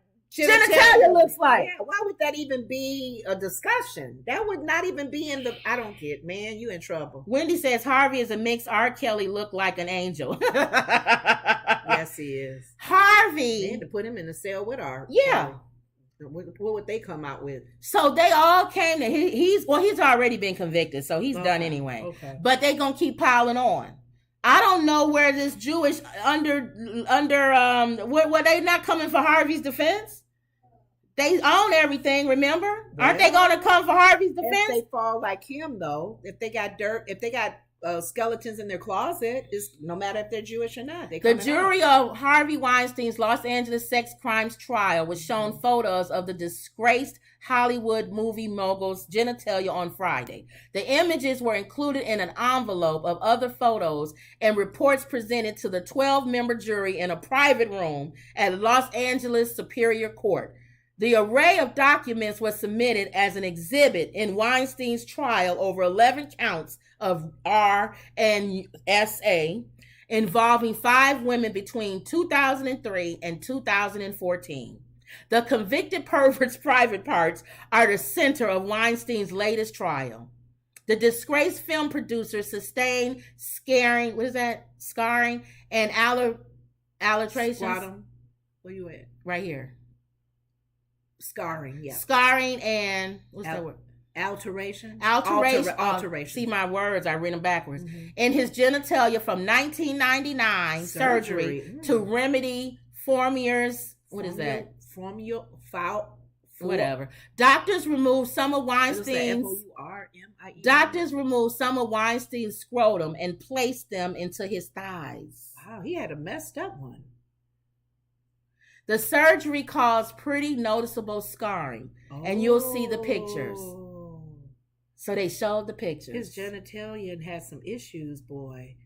genitalia looks like? Yeah, why would that even be a discussion? That would not even be in the. I don't get, man. You in trouble. Wendy says Harvey is a mixed R. Kelly look like an angel. Yes, he is. Harvey. They had to put him in the cell with R. Yeah. What would they come out with? So they all came to he's already been convicted, so he's done anyway. Okay. But they gonna keep piling on. I don't know where this Jewish were they not coming for Harvey's defense? They own everything, remember? Well, aren't they gonna come for Harvey's defense? If they fall like him, though, if they got dirt, if they got skeletons in their closet, is no matter if they're Jewish or not. The jury of Harvey Weinstein's Los Angeles sex crimes trial was shown photos of the disgraced Hollywood movie mogul's genitalia on Friday. The images were included in an envelope of other photos and reports presented to the 12-member jury in a private room at Los Angeles Superior Court. The array of documents was submitted as an exhibit in Weinstein's trial over 11 counts of R and SA involving 5 women between 2003 and 2014. The convicted pervert's private parts are the center of Weinstein's latest trial. The disgraced film producer sustained scarring and alterations. Where you at? Right here. Scarring, yeah. Scarring and what's that word? Alteration. See my words, I read them backwards. Mm-hmm. In his genitalia from 1999 surgery to remedy Fourmier's, what is that? Whatever. Doctors removed some of Weinstein's scrotum and placed them into his thighs. Wow, he had a messed up one. The surgery caused pretty noticeable scarring, and you'll see the pictures. So they showed the pictures. His genitalia had some issues, boy.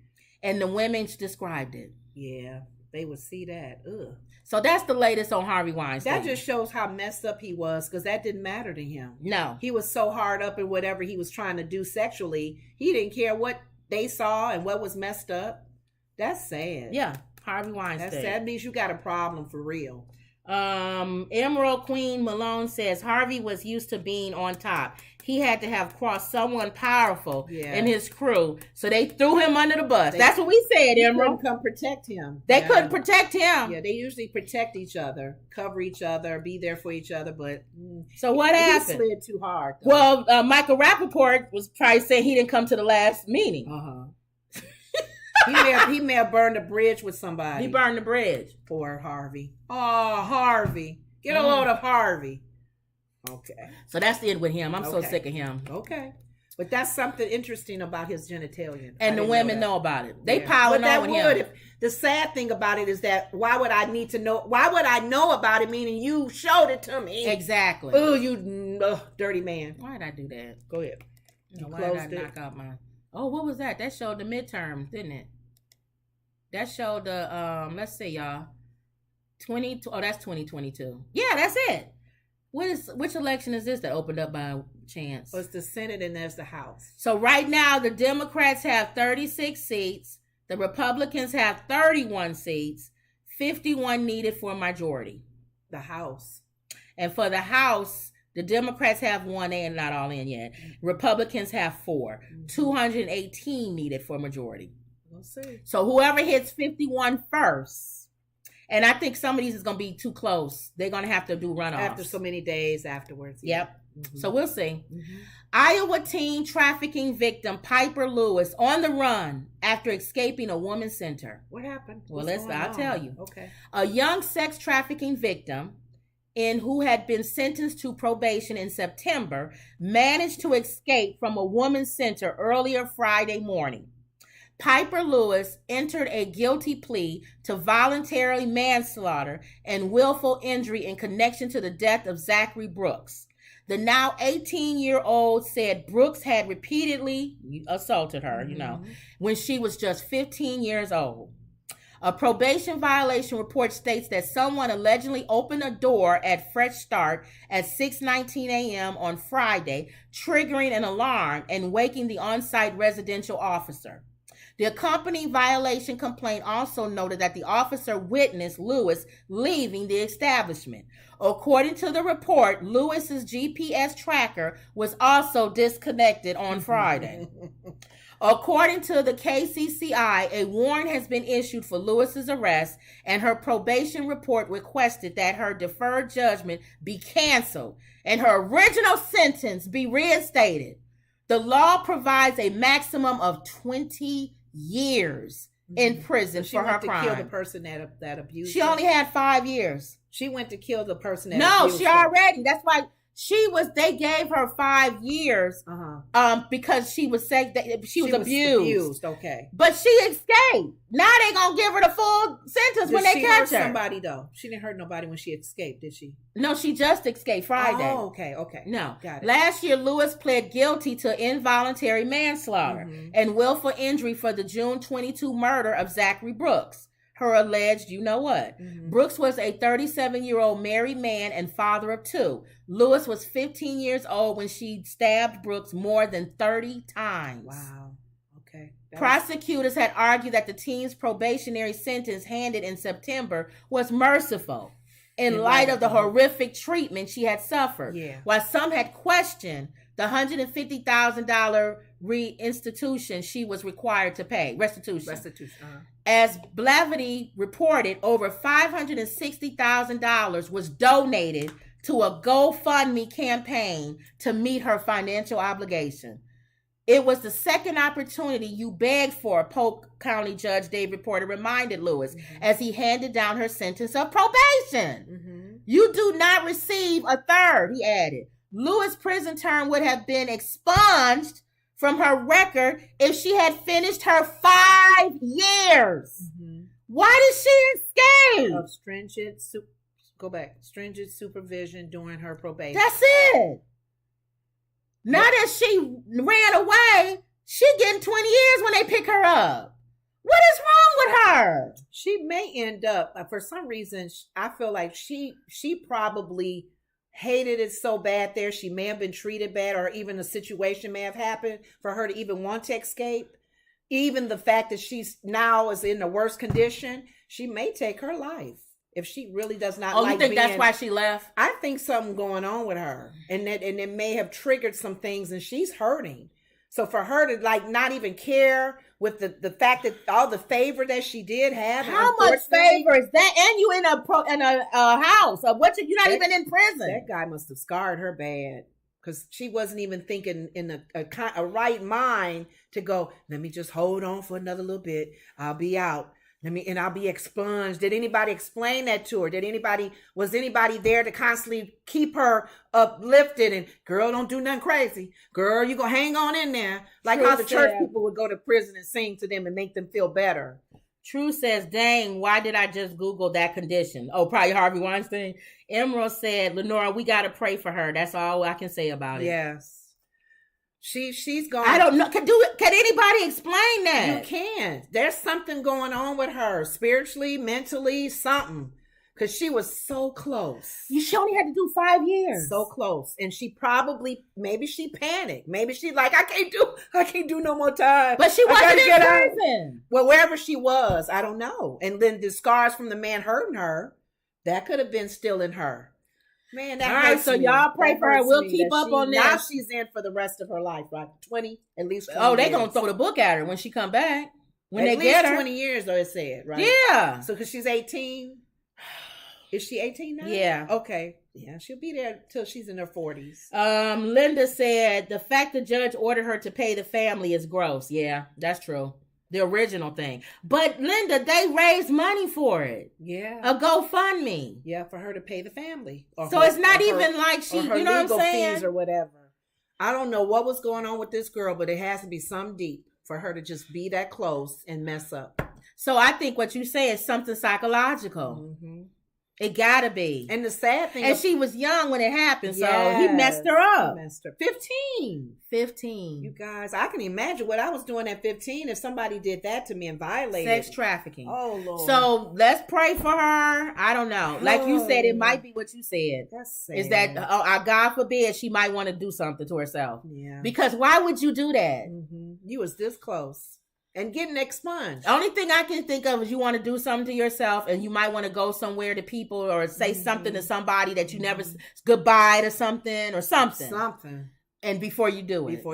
And the women described it. Yeah, they would see that. Ugh. So that's the latest on Harvey Weinstein. That just shows how messed up he was, because that didn't matter to him. No. He was so hard up in whatever he was trying to do sexually. He didn't care what they saw and what was messed up. That's sad. Yeah, Harvey Weinstein. That's sad. That means you got a problem for real. Emerald Queen Malone says Harvey was used to being on top. He had to have crossed someone powerful in his crew, so they threw him under the bus. That's what we said, Emerald. Couldn't come protect him. They couldn't protect him. Yeah, they usually protect each other, cover each other, be there for each other. But so what happened? He slid too hard. Though. Well, Michael Rappaport was probably saying he didn't come to the last meeting. He may have burned a bridge with somebody. He burned the bridge. Poor Harvey. Oh, Harvey. Get a load of Harvey. Okay. So that's it with him. I'm so sick of him. Okay. But that's something interesting about his genitalia. And the women know about it. They piling on with him. The sad thing about it is that why would I need to know? Why would I know about it, meaning you showed it to me? Exactly. Oh, you dirty man. Why did I do that? Go ahead. Why did I knock out my... Oh, what was that? That showed the midterms, didn't it? That showed the, let's see, y'all. That's 2022. Yeah, that's it. Which election is this that opened up by chance? Well, it's the Senate and there's the House. So right now, the Democrats have 36 seats. The Republicans have 31 seats. 51 needed for a majority. The House. And for the House, the Democrats have 1, they are not all in yet. Republicans have 4. 218 needed for a majority. We'll see. So whoever hits 51 first, and I think some of these is going to be too close. They're going to have to do runoffs. After so many days afterwards. Yep. Mm-hmm. So we'll see. Mm-hmm. Iowa teen trafficking victim Piper Lewis on the run after escaping a women's center. What happened? Well, I'll tell you. Okay. A young sex trafficking victim who had been sentenced to probation in September managed to escape from a women's center earlier Friday morning. Piper Lewis entered a guilty plea to voluntary manslaughter and willful injury in connection to the death of Zachary Brooks. The now 18-year-old said Brooks had repeatedly assaulted her, when she was just 15 years old. A probation violation report states that someone allegedly opened a door at Fresh Start at 6:19 a.m. on Friday, triggering an alarm and waking the on-site residential officer. The accompanying violation complaint also noted that the officer witnessed Lewis leaving the establishment. According to the report, Lewis's GPS tracker was also disconnected on Friday. According to the KCCI, a warrant has been issued for Lewis's arrest, and her probation report requested that her deferred judgment be canceled and her original sentence be reinstated. The law provides a maximum of 20 years in prison for her crime. She went to kill the person that abused her. She only had 5 years. She went to kill the person that abused her. No, she already. That's why they gave her 5 years because she was abused. Okay. But she escaped. Now they gonna give her the full sentence when they catch her. She hurt somebody though. She didn't hurt nobody when she escaped, did she? No, she just escaped Friday. Oh, okay. No. Got it. Last year, Lewis pled guilty to involuntary manslaughter and willful injury for the June 22 murder of Zachary Brooks. Her alleged, Brooks was a 37-year-old married man and father of 2. Lewis was 15 years old when she stabbed Brooks more than 30 times. Wow. Okay. Prosecutors had argued that the teen's probationary sentence handed in September was merciful in light of the horrific treatment she had suffered. Yeah. While some had questioned the $150,000 restitution she was required to pay. Restitution. Uh-huh. As Blavity reported, over $560,000 was donated to a GoFundMe campaign to meet her financial obligation. It was the second opportunity you begged for, Polk County Judge David Porter reminded Lewis as he handed down her sentence of probation. You do not receive a third, he added. Lewis' prison term would have been expunged from her record if she had finished her 5 years. Why did she escape? Of stringent supervision during her probation. That's it. Now that she ran away, she getting 20 years when they pick her up. What is wrong with her? She may end up, for some reason, I feel like she probably hated it so bad there. She may have been treated bad, or even a situation may have happened for her to even want to escape. Even the fact that she's now is in the worst condition, she may take her life. If she really does not like you think that's why she left? I think something going on with her. And it may have triggered some things, and she's hurting. So for her to not even care with the fact that all the favor that she did have. How much favor is that? And you in a house of what you're not even in prison. That guy must have scarred her bad. Because she wasn't even thinking in a right mind to go, let me just hold on for another little bit. I'll be out. I'll be expunged. Did anybody explain that to her? Was anybody there to constantly keep her uplifted and, girl, don't do nothing crazy. Girl, you gonna hang on in there. Like how the church people would go to prison and sing to them and make them feel better. True says, dang, why did I just Google that condition? Oh, probably Harvey Weinstein. Emerald said, Lenora, we got to pray for her. That's all I can say about it. Yes. She's gone. I don't know. Can anybody explain that? You can't. There's something going on with her, spiritually, mentally, something. Because she was so close. She only had to do 5 years. So close. And she maybe she panicked. Maybe she I can't do no more time. But she wasn't in prison. Well, wherever she was, I don't know. And then the scars from the man hurting her, that could have been still in her. Man, that hurts me. Y'all pray for her. We'll keep up on this. Now she's in for the rest of her life, right? 20, at least 20 years. They going to throw the book at her when she come back. When at they get her. 20 years, though, it said, right? Yeah. So, because she's 18. Is she 18 now? Yeah. Okay. Yeah, she'll be there till she's in her 40s. Linda said, the fact the judge ordered her to pay the family is gross. Yeah, that's true. The original thing. But Linda, they raised money for it. Yeah. A GoFundMe. Yeah, for her to pay the family. So it's not even like she, you know what I'm saying? Fees or whatever. I don't know what was going on with this girl, but it has to be some deep for her to just be that close and mess up. So I think what you say is something psychological. Mm-hmm. It gotta be. And the sad thing, and she was young when it happened, so he messed her up. 15. You guys, I can imagine what I was doing at 15 if somebody did that to me and violated. Sex trafficking. Oh, Lord. So let's pray for her. I don't know. Like you said, it might be what you said. That's sad. Is that, God forbid, she might want to do something to herself. Yeah. Because why would you do that? Mm-hmm. You was this close. And getting expunged. Only thing I can think of is you want to do something to yourself, and you might want to go somewhere to people or say something to somebody that you never goodbye to something or something. And before you do it.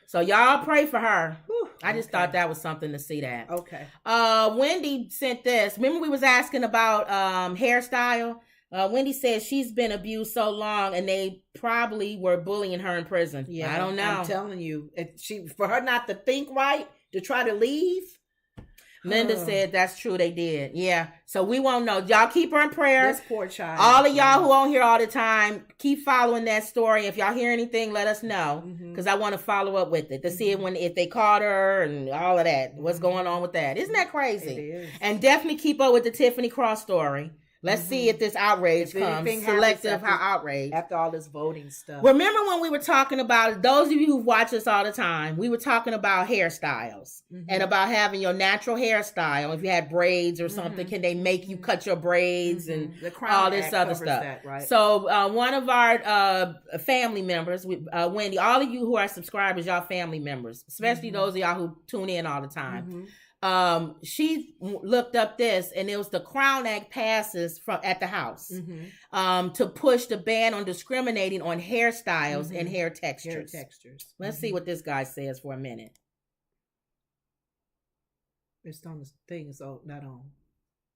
So y'all pray for her. Whew, I just thought that was something to see that. Okay. Wendy sent this. Remember we was asking about hairstyle? Wendy says she's been abused so long and they probably were bullying her in prison. Yeah, I don't know. I'm telling you, for her not to think right, to try to leave. Linda said that's true. They did. Yeah. So we won't know. Y'all keep her in prayer. This poor child. All of y'all who on here all the time, keep following that story. If y'all hear anything, let us know. Because I want to follow up with it to see if they caught her and all of that. What's going on with that. Isn't that crazy? It is. And definitely keep up with the Tiffany Cross story. Let's see if this outrage comes. Selective outrage. After all this voting stuff. Remember when we were talking about, those of you who watch us all the time, we were talking about hairstyles and about having your natural hairstyle. If you had braids or something, can they make you cut your braids and all this other stuff? That, right? So one of our family members, Wendy, all of you who are subscribers, y'all family members, especially those of y'all who tune in all the time. She looked up this, and it was the Crown Act passes at the House to push the ban on discriminating on hairstyles and hair textures. Let's see what this guy says for a minute. It's on the thing, so not on.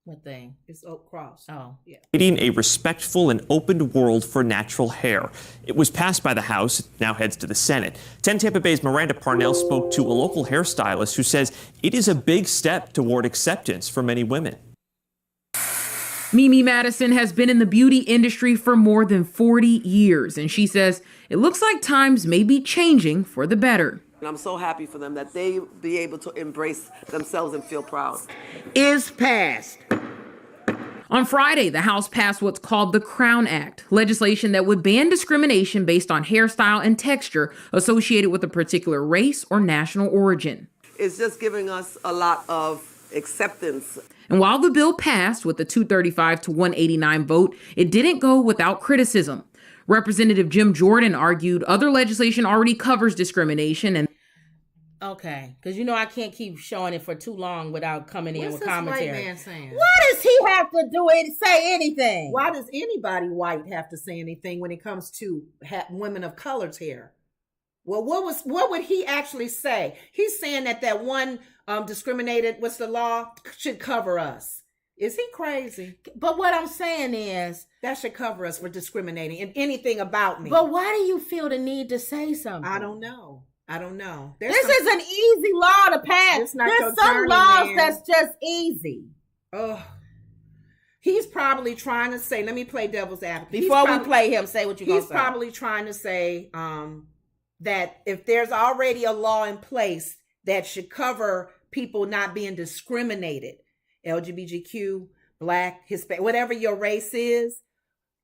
What thing? It's Oak Cross. Oh, yeah. Creating a respectful and open world for natural hair. It was passed by the House. It now heads to the Senate. 10 Tampa Bay's Miranda Parnell spoke to a local hairstylist who says it is a big step toward acceptance for many women. Mimi Madison has been in the beauty industry for more than 40 years, and she says it looks like times may be changing for the better. And I'm so happy for them that they be able to embrace themselves and feel proud. Is passed. On Friday, the House passed what's called the Crown Act, legislation that would ban discrimination based on hairstyle and texture associated with a particular race or national origin. It's just giving us a lot of acceptance. And while the bill passed with a 235 to 189 vote, it didn't go without criticism. Representative Jim Jordan argued other legislation already covers discrimination and okay, because I can't keep showing it for too long without coming in with commentary. White man saying? What does he have to do to say anything? Why does anybody white have to say anything when it comes to women of color's hair? Well, what would he actually say? He's saying that one discriminated, what's the law, should cover us. Is he crazy? But what I'm saying is, that should cover us for discriminating in anything about me. But why do you feel the need to say something? I don't know. This is an easy law to pass. There's some laws that's just easy. Oh, he's probably trying to say, let me play devil's advocate. Before we play him, say what you're going to say. He's probably trying to say that if there's already a law in place that should cover people not being discriminated, LGBTQ, Black, Hispanic, whatever your race is,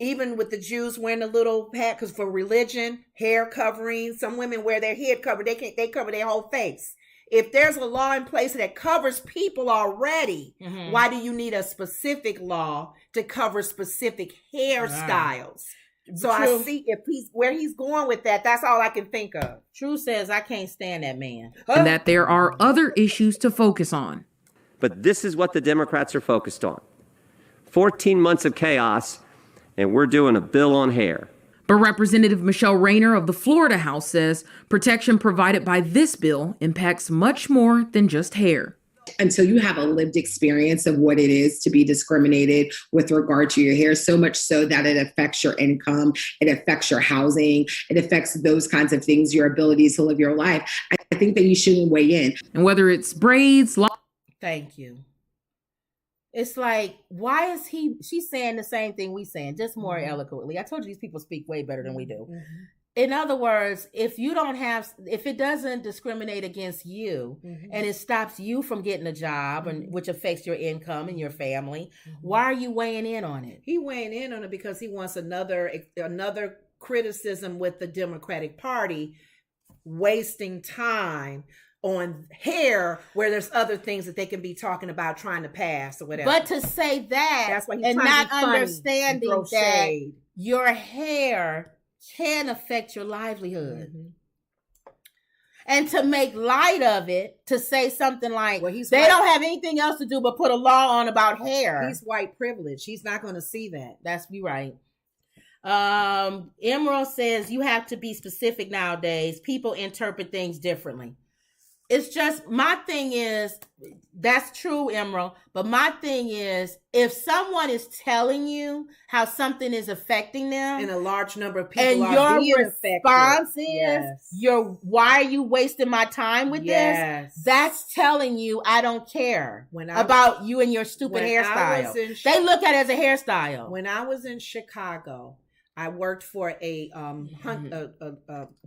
even with the Jews wearing a little hat, because for religion, hair covering, some women wear their head covered. They cover their whole face. If there's a law in place that covers people already, why do you need a specific law to cover specific hairstyles? So True. I see where he's going with that. That's all I can think of. True says I can't stand that man. And that there are other issues to focus on. But this is what the Democrats are focused on. 14 months of chaos, and we're doing a bill on hair. But Representative Michelle Rayner of the Florida House says protection provided by this bill impacts much more than just hair. Until you have a lived experience of what it is to be discriminated with regard to your hair, so much so that it affects your income, it affects your housing, it affects those kinds of things, your abilities to live your life. I think that you shouldn't weigh in. And whether it's braids, thank you. It's like, why is she's saying the same thing we saying, just more eloquently. I told you these people speak way better than we do. In other words, if it doesn't discriminate against you and it stops you from getting a job, and which affects your income and your family, why are you weighing in on it? He weighing in on it because he wants another criticism with the Democratic Party wasting time on hair where there's other things that they can be talking about trying to pass or whatever. But to say that, that's why he's and not funny, understanding that your hair can affect your livelihood. And to make light of it, to say something like, well, they don't have anything else to do but put a law on about hair. He's white privilege. He's not going to see that. That's you right. Emerald says you have to be specific nowadays. People interpret things differently. It's just, my thing is, that's true, Emerald. But my thing is, if someone is telling you how something is affecting them, and a large number of people and are your being response affected, is, why are you wasting my time with this? That's telling you I don't care about you and your stupid hairstyle. They look at it as a hairstyle. When I was in Chicago, I worked for a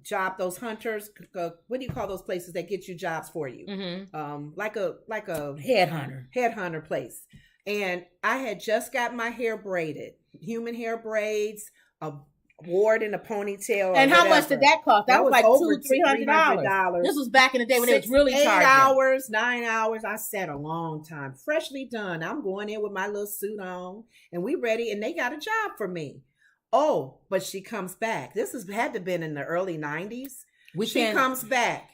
job. Those hunters, what do you call those places that get you jobs for you? Like a headhunter place. And I had just got my hair braided, human hair braids, a ward in a ponytail. And how much did that cost? That was like over $200-$300. This was back in the day when it was really 8 charging. hours, 9 hours. I sat a long time, freshly done. I'm going in with my little suit on, and we ready. And they got a job for me. Oh, but she comes back. This had to have been in the early 90s. She comes back.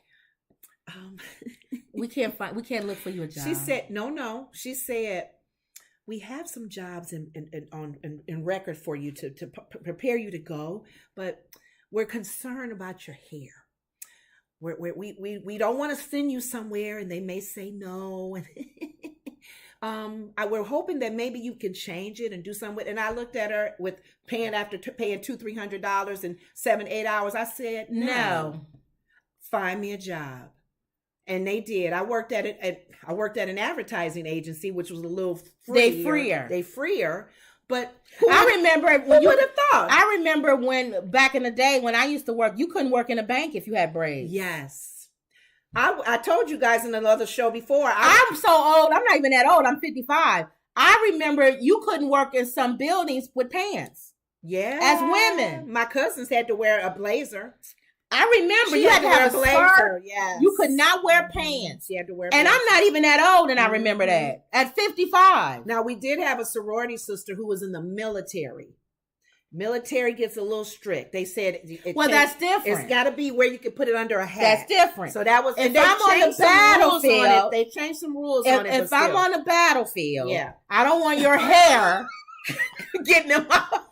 We can't look for you a job. She said, no. She said, we have some jobs in record for you to prepare you to go, but we're concerned about your hair. We don't want to send you somewhere and they may say no. We're hoping that maybe you can change it and do something with it. And I looked at her with paying $200-$300 in 7-8 hours. I said, no, find me a job. And they did. I worked at an advertising agency, which was a little freer. They freer. But I remember when you would have thought. I remember when back in the day when I used to work, you couldn't work in a bank if you had braids. Yes. I told you guys in another show before. I'm so old. I'm not even that old. I'm 55. I remember you couldn't work in some buildings with pants. Yeah. As women. My cousins had to wear a blazer. I remember you had to have a blazer. Yes. You could not wear pants. You had to wear and I'm not even that old, and I remember that. At 55. Now, we did have a sorority sister who was in the military. Military gets a little strict. They said, that's different. It's got to be where you can put it under a hat. That's different. So that was. If I'm on the battlefield, they changed some rules on it. If I'm on the battlefield, yeah, I don't want your hair getting them out.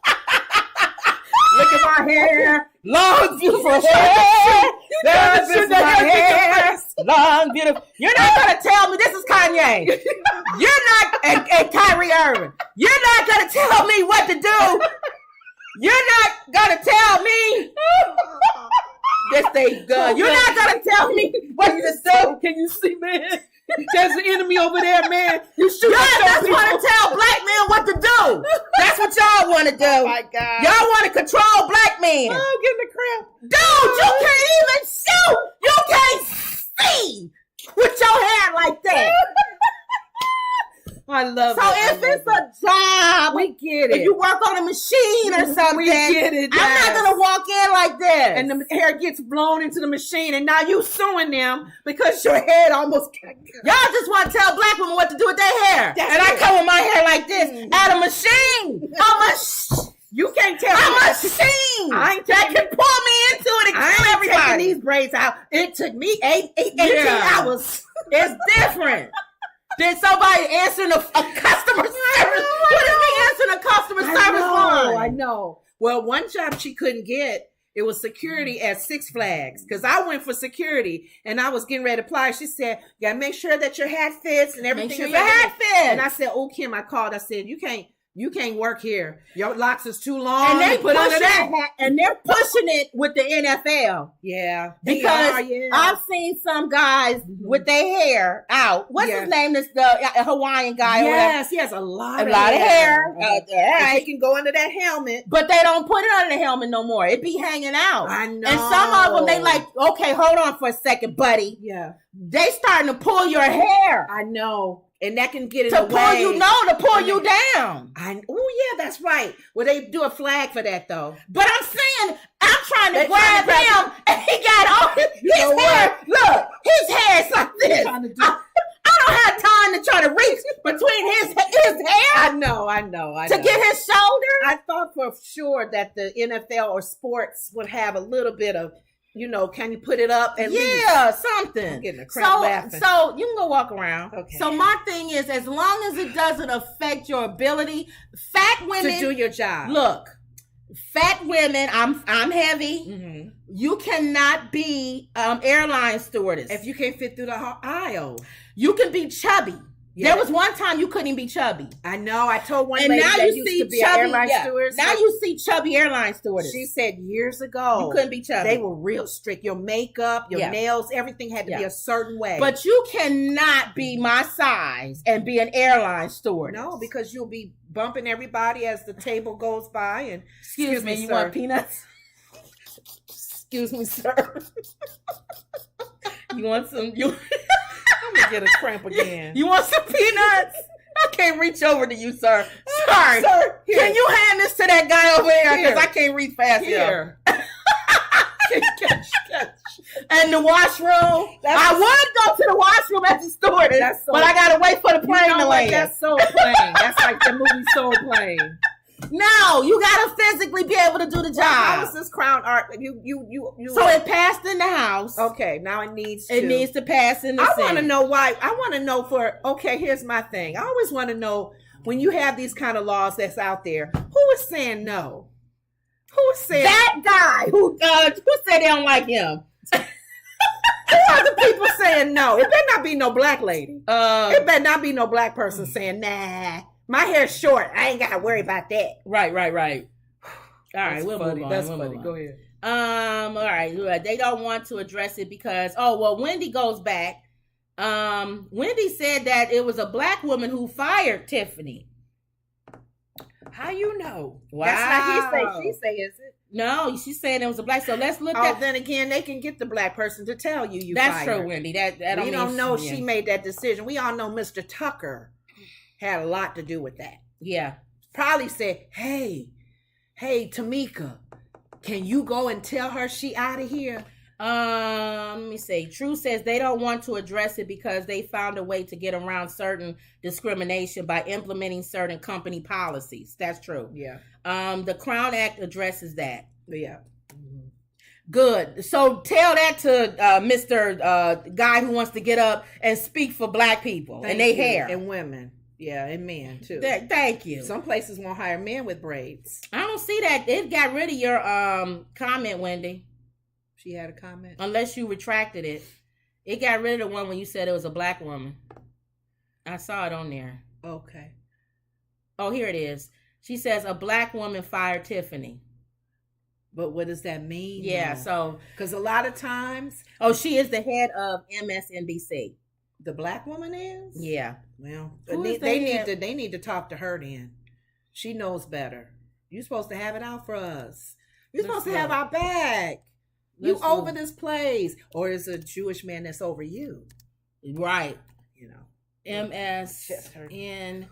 Look at my hair, long, beautiful hair. This is my hair, long, beautiful. You're not gonna tell me this is Kanye. You're not, and Kyrie Irving. You're not gonna tell me what to do. You're not gonna tell me. Yes, they good. You're not gonna tell me what to do. Can you see, man? There's an enemy over there, man. You shoot. Y'all just want to tell black men what to do. That's what y'all want to do. Oh my God. Y'all want to control black men. Oh, I'm getting the cramp. Dude, you can't even shoot. You can't see with your hair like that. I love it. So if it's a job, we get it. If you work on a machine or something, we get it. I'm not gonna walk in like this. And the hair gets blown into the machine, and now you suing them because your head almost. Y'all just want to tell black women what to do with their hair, I come with my hair like this at a machine. You can't tell I'm me. a machine. That can pull me into it and kill everybody. Taking these braids out. It took me 18 hours. It's different. Did somebody answering a customer service? What is me answering a customer service line? I know. Well, one job she couldn't get, it was security at Six Flags. Because I went for security and I was getting ready to apply. She said, you gotta make sure that your hat fits and everything. Make sure your hat fits. And I said, oh, Kim, I called. I said, you can't work here. Your locks is too long. And they put under that hat, and they're pushing it with the NFL. Yeah. Because I've seen some guys with their hair out. What's his name? This the Hawaiian guy. Yes, he has a lot of hair. They can go under that helmet. But they don't put it under the helmet no more. It be hanging out. I know. And some of them, they like, okay, hold on for a second, buddy. Yeah. They starting to pull your hair. I know. And that can get in to the pull way. to pull you down. Oh yeah, that's right. Well, they do a flag for that though. But I'm saying, I'm trying to grab him, and he got all his hair. Look, his hair is like this. I don't have time to try to reach between his hair. I know. To get his shoulder. I thought for sure that the NFL or sports would have a little bit of, can you put it up at least? Yeah, something. I'm getting a cramp laughing. So you can go walk around. Okay. So my thing is, as long as it doesn't affect your ability, fat women to do your job. Look, fat women, I'm heavy. Mm-hmm. You cannot be airline stewardess. If you can't fit through the aisle. You can be chubby. Yeah. There was one time you couldn't even be chubby. I know. I told one lady that used to be an airline stewardess. Now you see chubby airline stewardess. She said years ago you couldn't be chubby. They were real strict. Your makeup, your nails, everything had to be a certain way. But you cannot be my size and be an airline stewardess. No, because you'll be bumping everybody as the table goes by. And excuse me, you want peanuts? Excuse me, sir. You want some? I'm gonna get a cramp again. You want some peanuts? I can't reach over to you, sir. Sorry. Sir, here. Can you hand this to that guy over there? Here. Because I can't reach past Here. Catch. And the washroom. I would go to the washroom as a stewardess, but I gotta wait for the plane to land. That's Soul Plane. That's like the movie Soul Plane. No, you gotta physically be able to do the job. How is this crown art? So it passed in the House. Okay, now it needs to. It needs to pass in the Senate. I want to know why. I want to know okay, here's my thing. I always want to know when you have these kind of laws that's out there, who is saying no? Who is saying that guy who said they don't like him? Who are the people saying no? It better not be no black lady. It better not be no black person saying, nah, my hair's short. I ain't got to worry about that. Right. All right, we'll move on. That's funny. Go ahead. All right. They don't want to address it because, Wendy goes back. Wendy said that it was a black woman who fired Tiffany. How you know? Wow. That's not he say, she say, is it? No, she's saying it was a black. So let's look at. Then again, they can get the black person to tell you That's fired. true, Wendy. That we don't know she made that decision. We all know Mr. Tucker had a lot to do with that. Yeah. Probably said, hey, Tamika, can you go and tell her she out of here? Let me see. True says they don't want to address it because they found a way to get around certain discrimination by implementing certain company policies. That's true. Yeah. The Crown Act addresses that. Yeah. Good. So tell that to Mr. Guy who wants to get up and speak for black people and their hair. And women. Yeah, and men too. Thank you. Some places won't hire men with braids. I don't see that. It got rid of your comment, Wendy. She had a comment? Unless you retracted it. It got rid of the one when you said it was a black woman. I saw it on there. Okay. Oh, here it is. She says a black woman fired Tiffany. But what does that mean? Yeah, so. Because a lot of times. Oh, she is the head of MSNBC. The black woman is? Yeah. Well, they need to talk to her then. She knows better. You're supposed to have it out for us. You're supposed to have our back. You over this place, or is a Jewish man that's over you? Right. You know. MSNBC.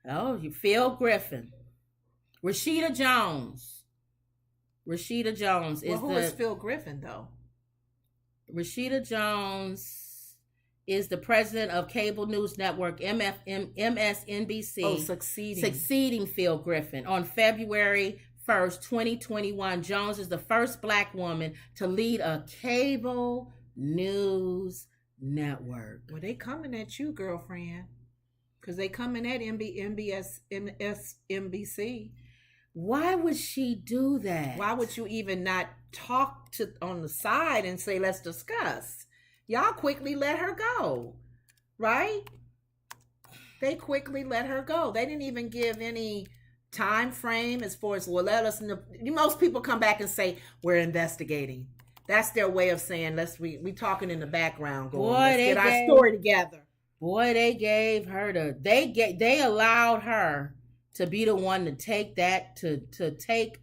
Oh, you Phil Griffin. Rashida Jones. Is who is Phil Griffin though? Rashida Jones is the president of cable news network MSNBC. Oh, succeeding Phil Griffin. On February 1st, 2021, Jones is the first black woman to lead a cable news network. Well, they coming at you, girlfriend, because they coming at MSNBC. Why would she do that? Why would you even not talk to on the side and say, let's discuss? Y'all quickly let her go, right? They quickly let her go. They didn't even give any time frame as far as, well, let us know. Most people come back and say, we're investigating. That's their way of saying, we talking in the background. Let's get our story together. Boy, they allowed her to be the one to take that, to take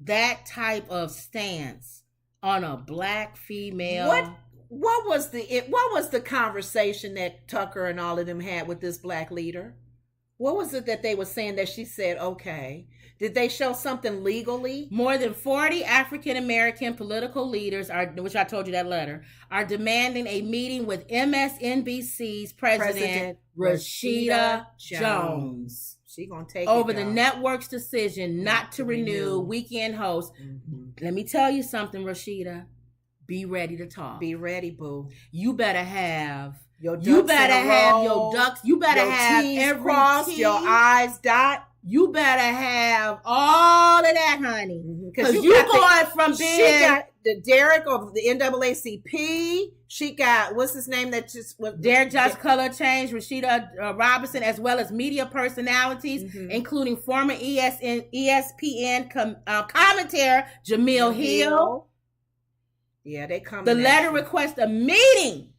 that type of stance on a black female. What was the conversation that Tucker and all of them had with this black leader? What was it that they were saying that she said, okay? Did they show something legally? More than 40 African-American political leaders, which I told you that letter, are demanding a meeting with MSNBC's president Rashida Jones. She gonna take over the network's decision not to renew weekend host. Mm-hmm. Let me tell you something, Rashida. Be ready to talk. Be ready, boo. You better have your ducks your ducks. You better your have T's every crossed, T. your I's dot. You better have all of that, honey. Because you going from being... She got the Derek of the NAACP. She got, what's his name that just... Derek Just Color Change, Rashida Robinson, as well as media personalities, including former ESPN commentator Jamil Hill. Yeah, they come. The letter requests a meeting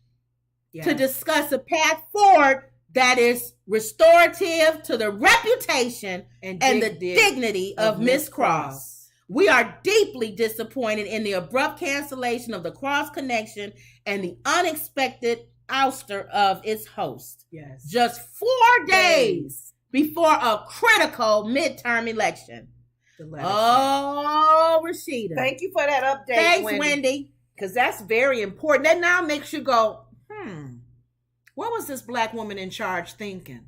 to discuss a path forward that is restorative to the reputation and the dignity of Miss Cross. We are deeply disappointed in the abrupt cancellation of the Cross Connection and the unexpected ouster of its host. Yes. Just 4 days before a critical midterm election. Oh, Rashida. Thank you for that update. Thanks, Wendy. Because that's very important. That now makes you go, what was this black woman in charge thinking?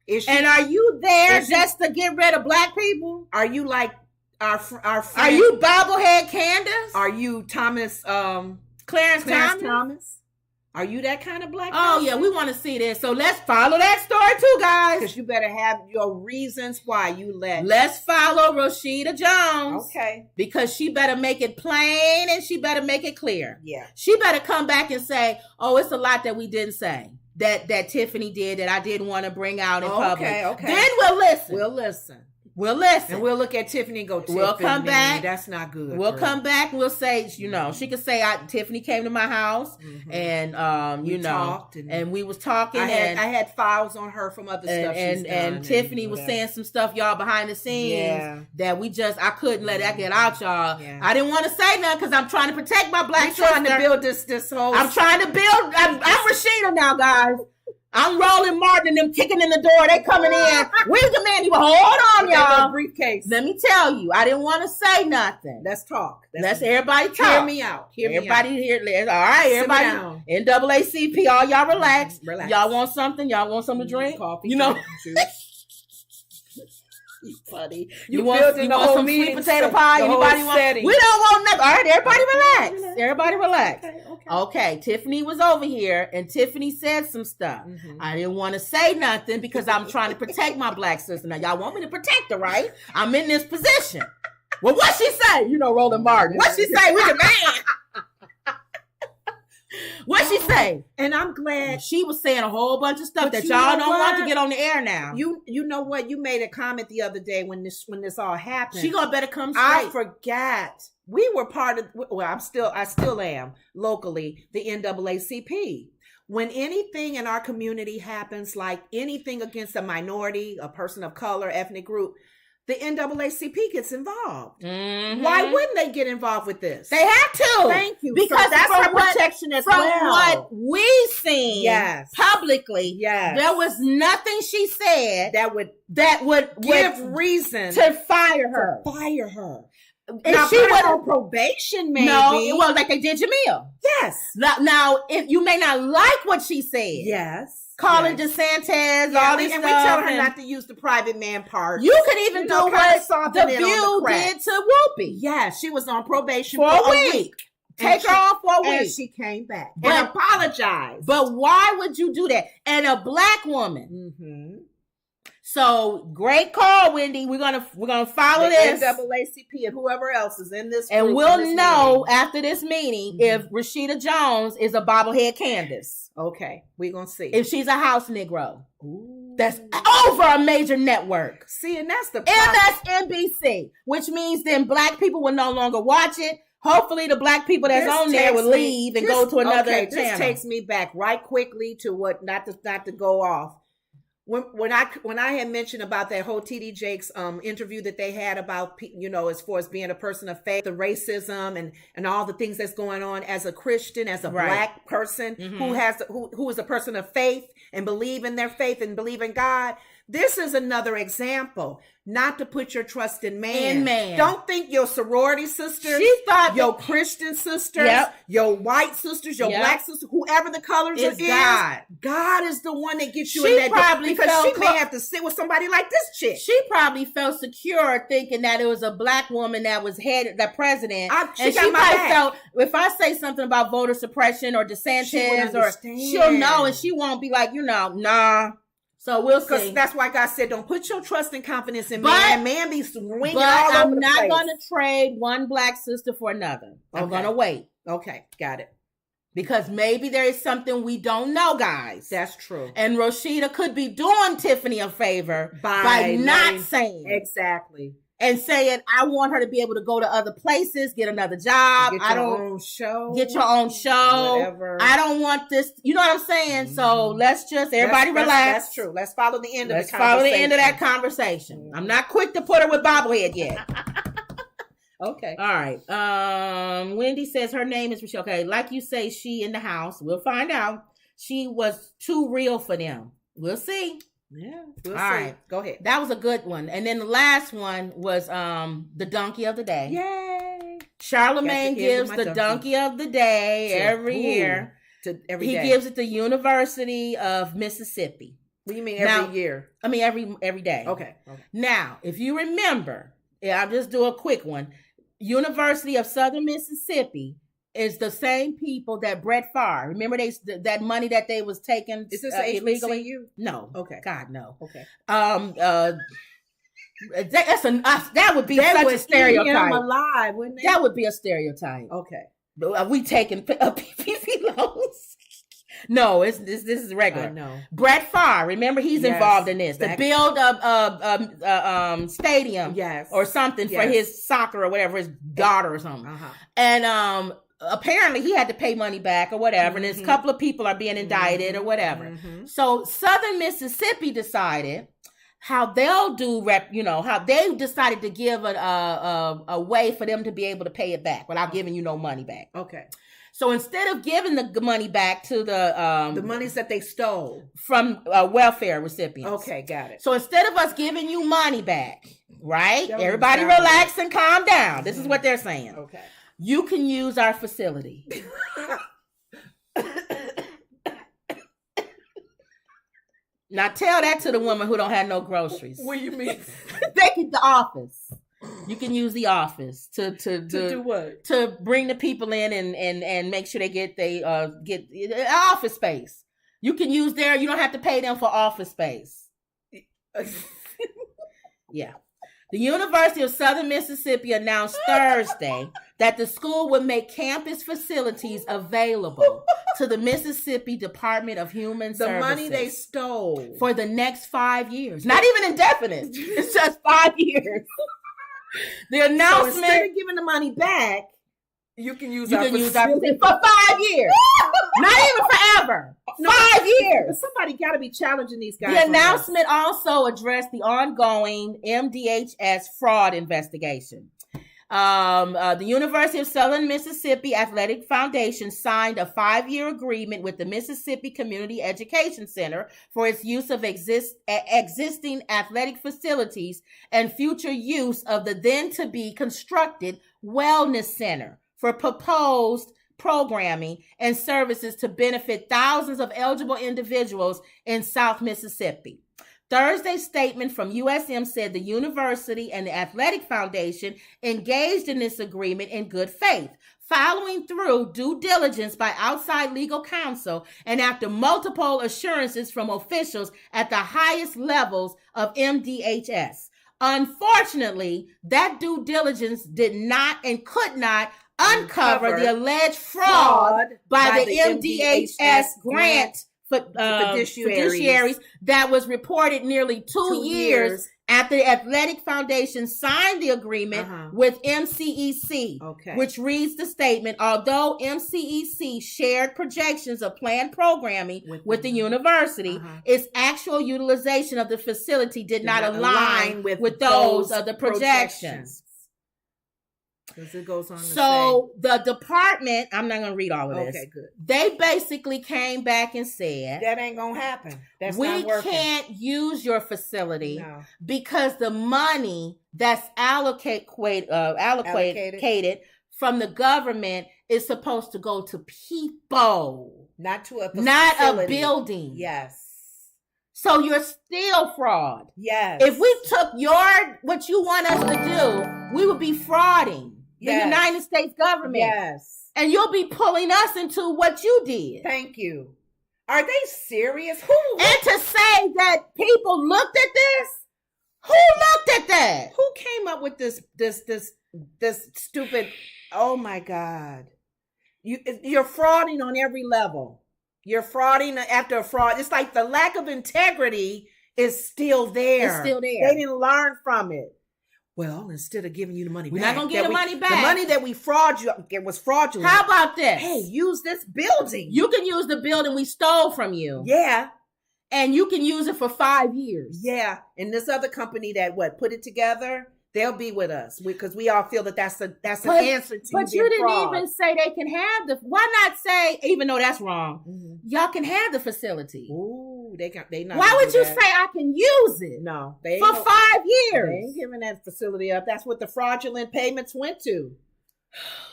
And are you there just to get rid of black people? Are you like our friend? Are you bobblehead Candace? Are you Thomas Clarence Thomas? Are you that kind of black Oh, person? yeah, we want to see this. So let's follow that story too, guys. Because you better have your reasons why you let. Let's follow Rashida Jones. Okay. Because she better make it plain and she better make it clear. Yeah. She better come back and say, oh, it's a lot that we didn't say. That Tiffany did that I didn't want to bring out in public. Okay. Then we'll listen. We'll listen. And we'll look at Tiffany and go, Tiffany, we'll come back. That's not good. We'll come back and we'll say, she could say, Tiffany came to my house and, we talked and we was talking. I had files on her from other stuff she's done. And Tiffany was saying some stuff, y'all, behind the scenes that I couldn't let that get out, y'all. Yeah. I didn't want to say nothing because I'm trying to protect my black sister. Trying to build this whole... I'm trying to build... I'm Rashida now, guys. I'm rolling Martin and them kicking in the door. They coming in. Where's the man? Hold on, y'all. Briefcase. Let me tell you. I didn't want to say nothing. Let's talk. Let's everybody talk. Hear me out. Everybody here. All right, everybody. NAACP. All y'all relax. Y'all want something? Y'all want something to drink? Coffee. Juice. You funny. You want some sweet potato setting. pie? Anybody want? We don't want nothing. All right, everybody relax. Everybody relax. Okay, Tiffany was over here and Tiffany said some stuff. I didn't want to say nothing because I'm trying to protect my black sister. Now, y'all want me to protect her, right? I'm in this position. Well, what she say? Roland Martin. What she say? We the man. What she say? And I'm glad she was saying a whole bunch of stuff that y'all don't want to get on the air now. You know what? You made a comment the other day when this all happened. She gonna better come straight. I forgot. We were part of. Well, I still am locally the NAACP. When anything in our community happens, like anything against a minority, a person of color, ethnic group, the NAACP gets involved. Why wouldn't they get involved with this? They have to. Thank you. Because so that's for protection as well. From what we seen publicly, there was nothing she said that would give reason to fire her. And now, she was on probation, maybe. No, it was like they did Jamil. Yes. Now, if you may not like what she said. Yes. Calling DeSantis, all this and stuff. We tell her not to use the private man part. You could even do what The View did to Whoopi. Yeah, she was on probation for a week. Take her off for a week. And she came back and apologized. But why would you do that? And a black woman. So great call, Wendy. We're gonna follow this. NAACP and whoever else is in this, and we'll know after this meeting if Rashida Jones is a bobblehead Candace. Okay, we're gonna see if she's a house Negro. That's over a major network. See, and that's the MSNBC, which means then black people will no longer watch it. Hopefully, the black people that's on there will leave and go to another channel. This takes me back right quickly to what not to go off. When I had mentioned about that whole TD Jakes interview that they had about, as far as being a person of faith, the racism and all the things that's going on as a Christian, as a black person who is a person of faith and believe in their faith and believe in God. This is another example. Not to put your trust in man. Don't think your sorority sisters, your Christian sisters, your white sisters, your black sisters, whoever the colors is. God is the one that gets you in that probably because she may have to sit with somebody like this chick. She probably felt secure thinking that it was a black woman that was the president. She probably felt if I say something about voter suppression or DeSantis she'll know and she won't be like, nah. So we'll see. Because that's why God said, don't put your trust and confidence in man. Man be swinging all over the place. I'm not going to trade one black sister for another. I'm going to wait. Okay, got it. Because maybe there is something we don't know, guys. That's true. And Rashida could be doing Tiffany a favor by not saying. Exactly. And saying, I want her to be able to go to other places, get another job. Get your own show. Whatever. I don't want this. You know what I'm saying? So let's just, everybody relax. That's true. Let's follow the end of the conversation. Let's follow the end of that conversation. I'm not quick to put her with bobblehead yet. Okay. All right. Wendy says her name is Michelle. Okay, like you say, she in the house. We'll find out. She was too real for them. We'll see. Yeah. We'll All see. right. Go ahead. That was a good one. And then the last one was the donkey of the day. Yay. Charlemagne gives the donkey of the day every year. Every day. He gives it the University of Mississippi. What do you mean every year? I mean every day. Okay. Now, if you remember, I'll just do a quick one. University of Southern Mississippi is the same people that Bret Favre. Remember that money that they was taking is this illegally? HBCU? No. Okay. God, no. Okay. That would be such a stereotype. Alive, wouldn't they? That would be a stereotype. Okay. We taking PPP loans? No, this is regular. I know. Bret Favre, remember he's involved in this to build a stadium, or something for his soccer or whatever, his daughter or something. And apparently he had to pay money back or whatever, and there's a couple of people are being indicted or whatever. So Southern Mississippi decided how they'll do how they decided to give a way for them to be able to pay it back without giving you no money back. Okay. So instead of giving the money back to the monies that they stole from welfare recipients. Okay, got it. So instead of us giving you money back, right? Everybody relax and calm down. This is what they're saying. Okay. You can use our facility. Now tell that to the woman who don't have no groceries. What do you mean? Take it to the office. You can use the office to do what? To bring the people in and make sure they get office space. You can use there. You don't have to pay them for office space. Yeah. The University of Southern Mississippi announced Thursday that the school would make campus facilities available to the Mississippi Department of Human Services. The money they stole. For the next 5 years. Not even indefinite. It's just 5 years. The announcement. So instead of giving the money back, you can use our facility for 5 years. Not even forever. 5 years. Somebody got to be challenging these guys. The announcement also addressed the ongoing MDHS fraud investigation. The University of Southern Mississippi Athletic Foundation signed a 5-year agreement with the Mississippi Community Education Center for its use of existing athletic facilities and future use of the then-to-be constructed Wellness Center for proposed programming and services to benefit thousands of eligible individuals in South Mississippi. Thursday's statement from USM said the university and the Athletic Foundation engaged in this agreement in good faith, following through due diligence by outside legal counsel and after multiple assurances from officials at the highest levels of MDHS. Unfortunately, that due diligence did not and could not uncover the alleged fraud by the MDHS grant fiduciaries that was reported nearly two years after the Athletic Foundation signed the agreement with MCEC, which reads the statement, although MCEC shared projections of planned programming with the university, its actual utilization of the facility did not align with those of the projections. Because it goes on to so the department, I'm not going to read all of this. Okay, good. They basically came back and said, that ain't going to happen. That's we not working. Can't use your facility because the money that's allocated from the government is supposed to go to people. Not to a facility. Not a building. Yes. So you're still fraud. Yes. If we took what you want us to do, we would be frauding the United States government. Yes. And you'll be pulling us into what you did. Thank you. Are they serious? And to say that people looked at this? Who looked at that? Who came up with this stupid, oh my God. You're frauding on every level. You're frauding after a fraud. It's like the lack of integrity is still there. It's still there. They didn't learn from it. Well, instead of giving you the money we're back. We're not going to get the money back. The money that we it was fraudulent. How about this? Hey, use this building. You can use the building we stole from you. Yeah. And you can use it for 5 years. Yeah. And this other company that put it together, They'll be with us because we all feel that that's an answer to But you didn't even say they can have the. Why not say, even though that's wrong, y'all can have the facility? Ooh, they not. Why would you say I can use it? No, for 5 years. They ain't giving that facility up. That's what the fraudulent payments went to.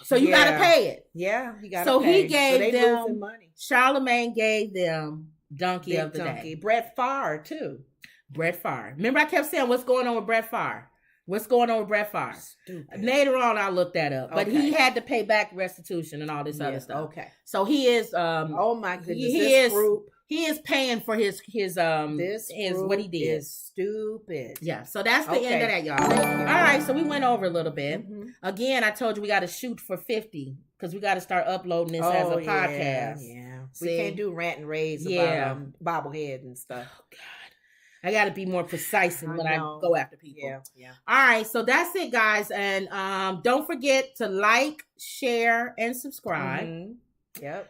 So you got to pay it. Yeah, you got to. So pay. he gave them money. Charlemagne gave them donkey Big of the donkey. day. Bret Favre too. Bret Favre. Remember, I kept saying, "What's going on with Bret Favre? What's going on with Bret Favre?" Stupid. Later on, I'll look that up. But he had to pay back restitution and all this other stuff. Okay. So he is. Oh my goodness. He is paying for his what he did. Is stupid. Yeah. So that's the end of that, y'all. All right. So we went over a little bit. Again, I told you we got to shoot for 50 because we got to start uploading this as a podcast. Yeah. See? We can't do rant and raves about bobblehead and stuff. Oh God. I got to be more precise when I go after people. Yeah. All right. So that's it, guys. And don't forget to like, share, and subscribe. Yep.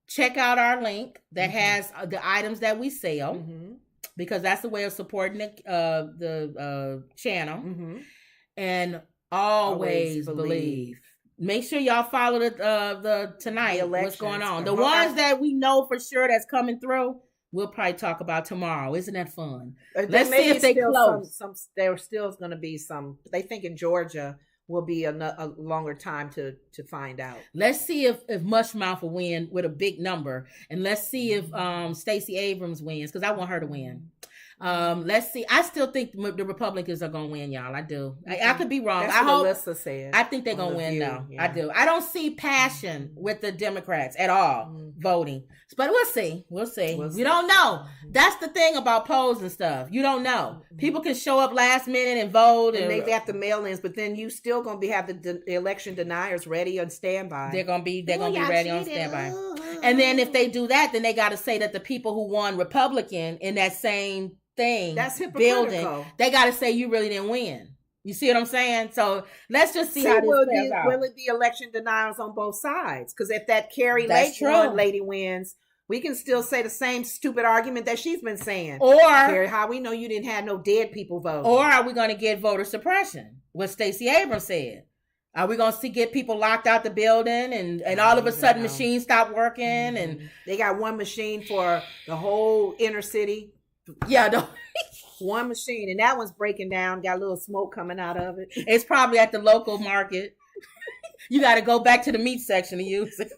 Check out our link that has the items that we sell because that's the way of supporting the channel. And always believe. Make sure y'all follow the tonight. What's going on? The ones that we know for sure that's coming through. We'll probably talk about tomorrow. Isn't that fun? Let's see if they close. There still is going to be some. They think in Georgia will be a longer time to find out. Let's see if Mushmouth will win with a big number, and let's see if Stacey Abrams wins because I want her to win. Let's see. I still think the Republicans are gonna win, y'all. I do. I could be wrong. That's I hope. Alyssa said. I think they're gonna win though. Yeah. I do. I don't see passion with the Democrats at all voting, but we'll see. We'll see. We don't know. That's the thing about polls and stuff. You don't know. People can show up last minute and vote, and they got the mail-ins, but then you still gonna have the election deniers ready on standby. They're gonna be ready on standby. And then if they do that, then they got to say that the people who won Republican in that same thing, that's building, they got to say you really didn't win. You see what I'm saying? So let's just see how this plays out. Will it be election denials on both sides? Because if that Carrie Lake lady wins, we can still say the same stupid argument that she's been saying. Or Carrie, how we know you didn't have no dead people voting? Or are we going to get voter suppression? What Stacey Abrams said. Are we going to get people locked out the building and all of a sudden machines stop working and they got one machine for the whole inner city? Yeah, one machine, and that one's breaking down, got a little smoke coming out of it. It's probably at the local market. You got to go back to the meat section to use it.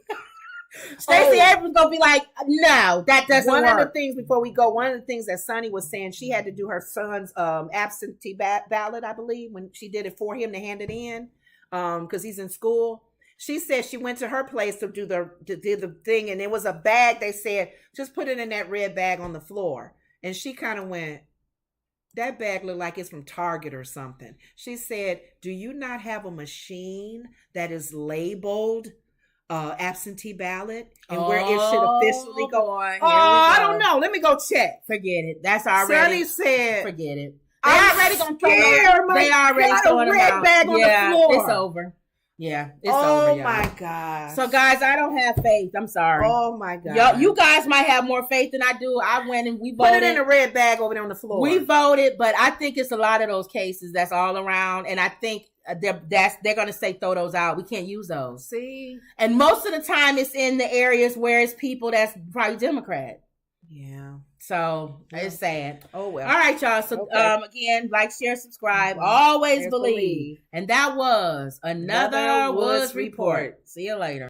Stacey Abrams gonna be like, no, that doesn't work. One of the things before we go, one of the things that Sonny was saying, she had to do her son's absentee ballot, I believe, when she did it for him to hand it in, because he's in school. She said she went to her place to do the thing, and there was a bag. They said just put it in that red bag on the floor. And she kind of went, that bag looked like it's from Target or something. She said, do you not have a machine that is labeled absentee ballot and where it should officially go? Boy, I don't know. Let me go check. Forget it. That's already. Sonny said, forget it. They already gonna throw it. They already throwing it out. Bag on the floor. It's over. Yeah, it's over. Oh my God. So guys, I don't have faith. I'm sorry. Oh my God. You guys might have more faith than I do. I went and we voted. Put it in a red bag over there on the floor. We voted, but I think it's a lot of those cases that's all around, and I think they're gonna say throw those out. We can't use those. See, and most of the time it's in the areas where it's people that's probably Democrat. Yeah. So it's sad. Oh well. All right, y'all. So again, like, share, subscribe. Always believe. And that was another Woods Report. See you later.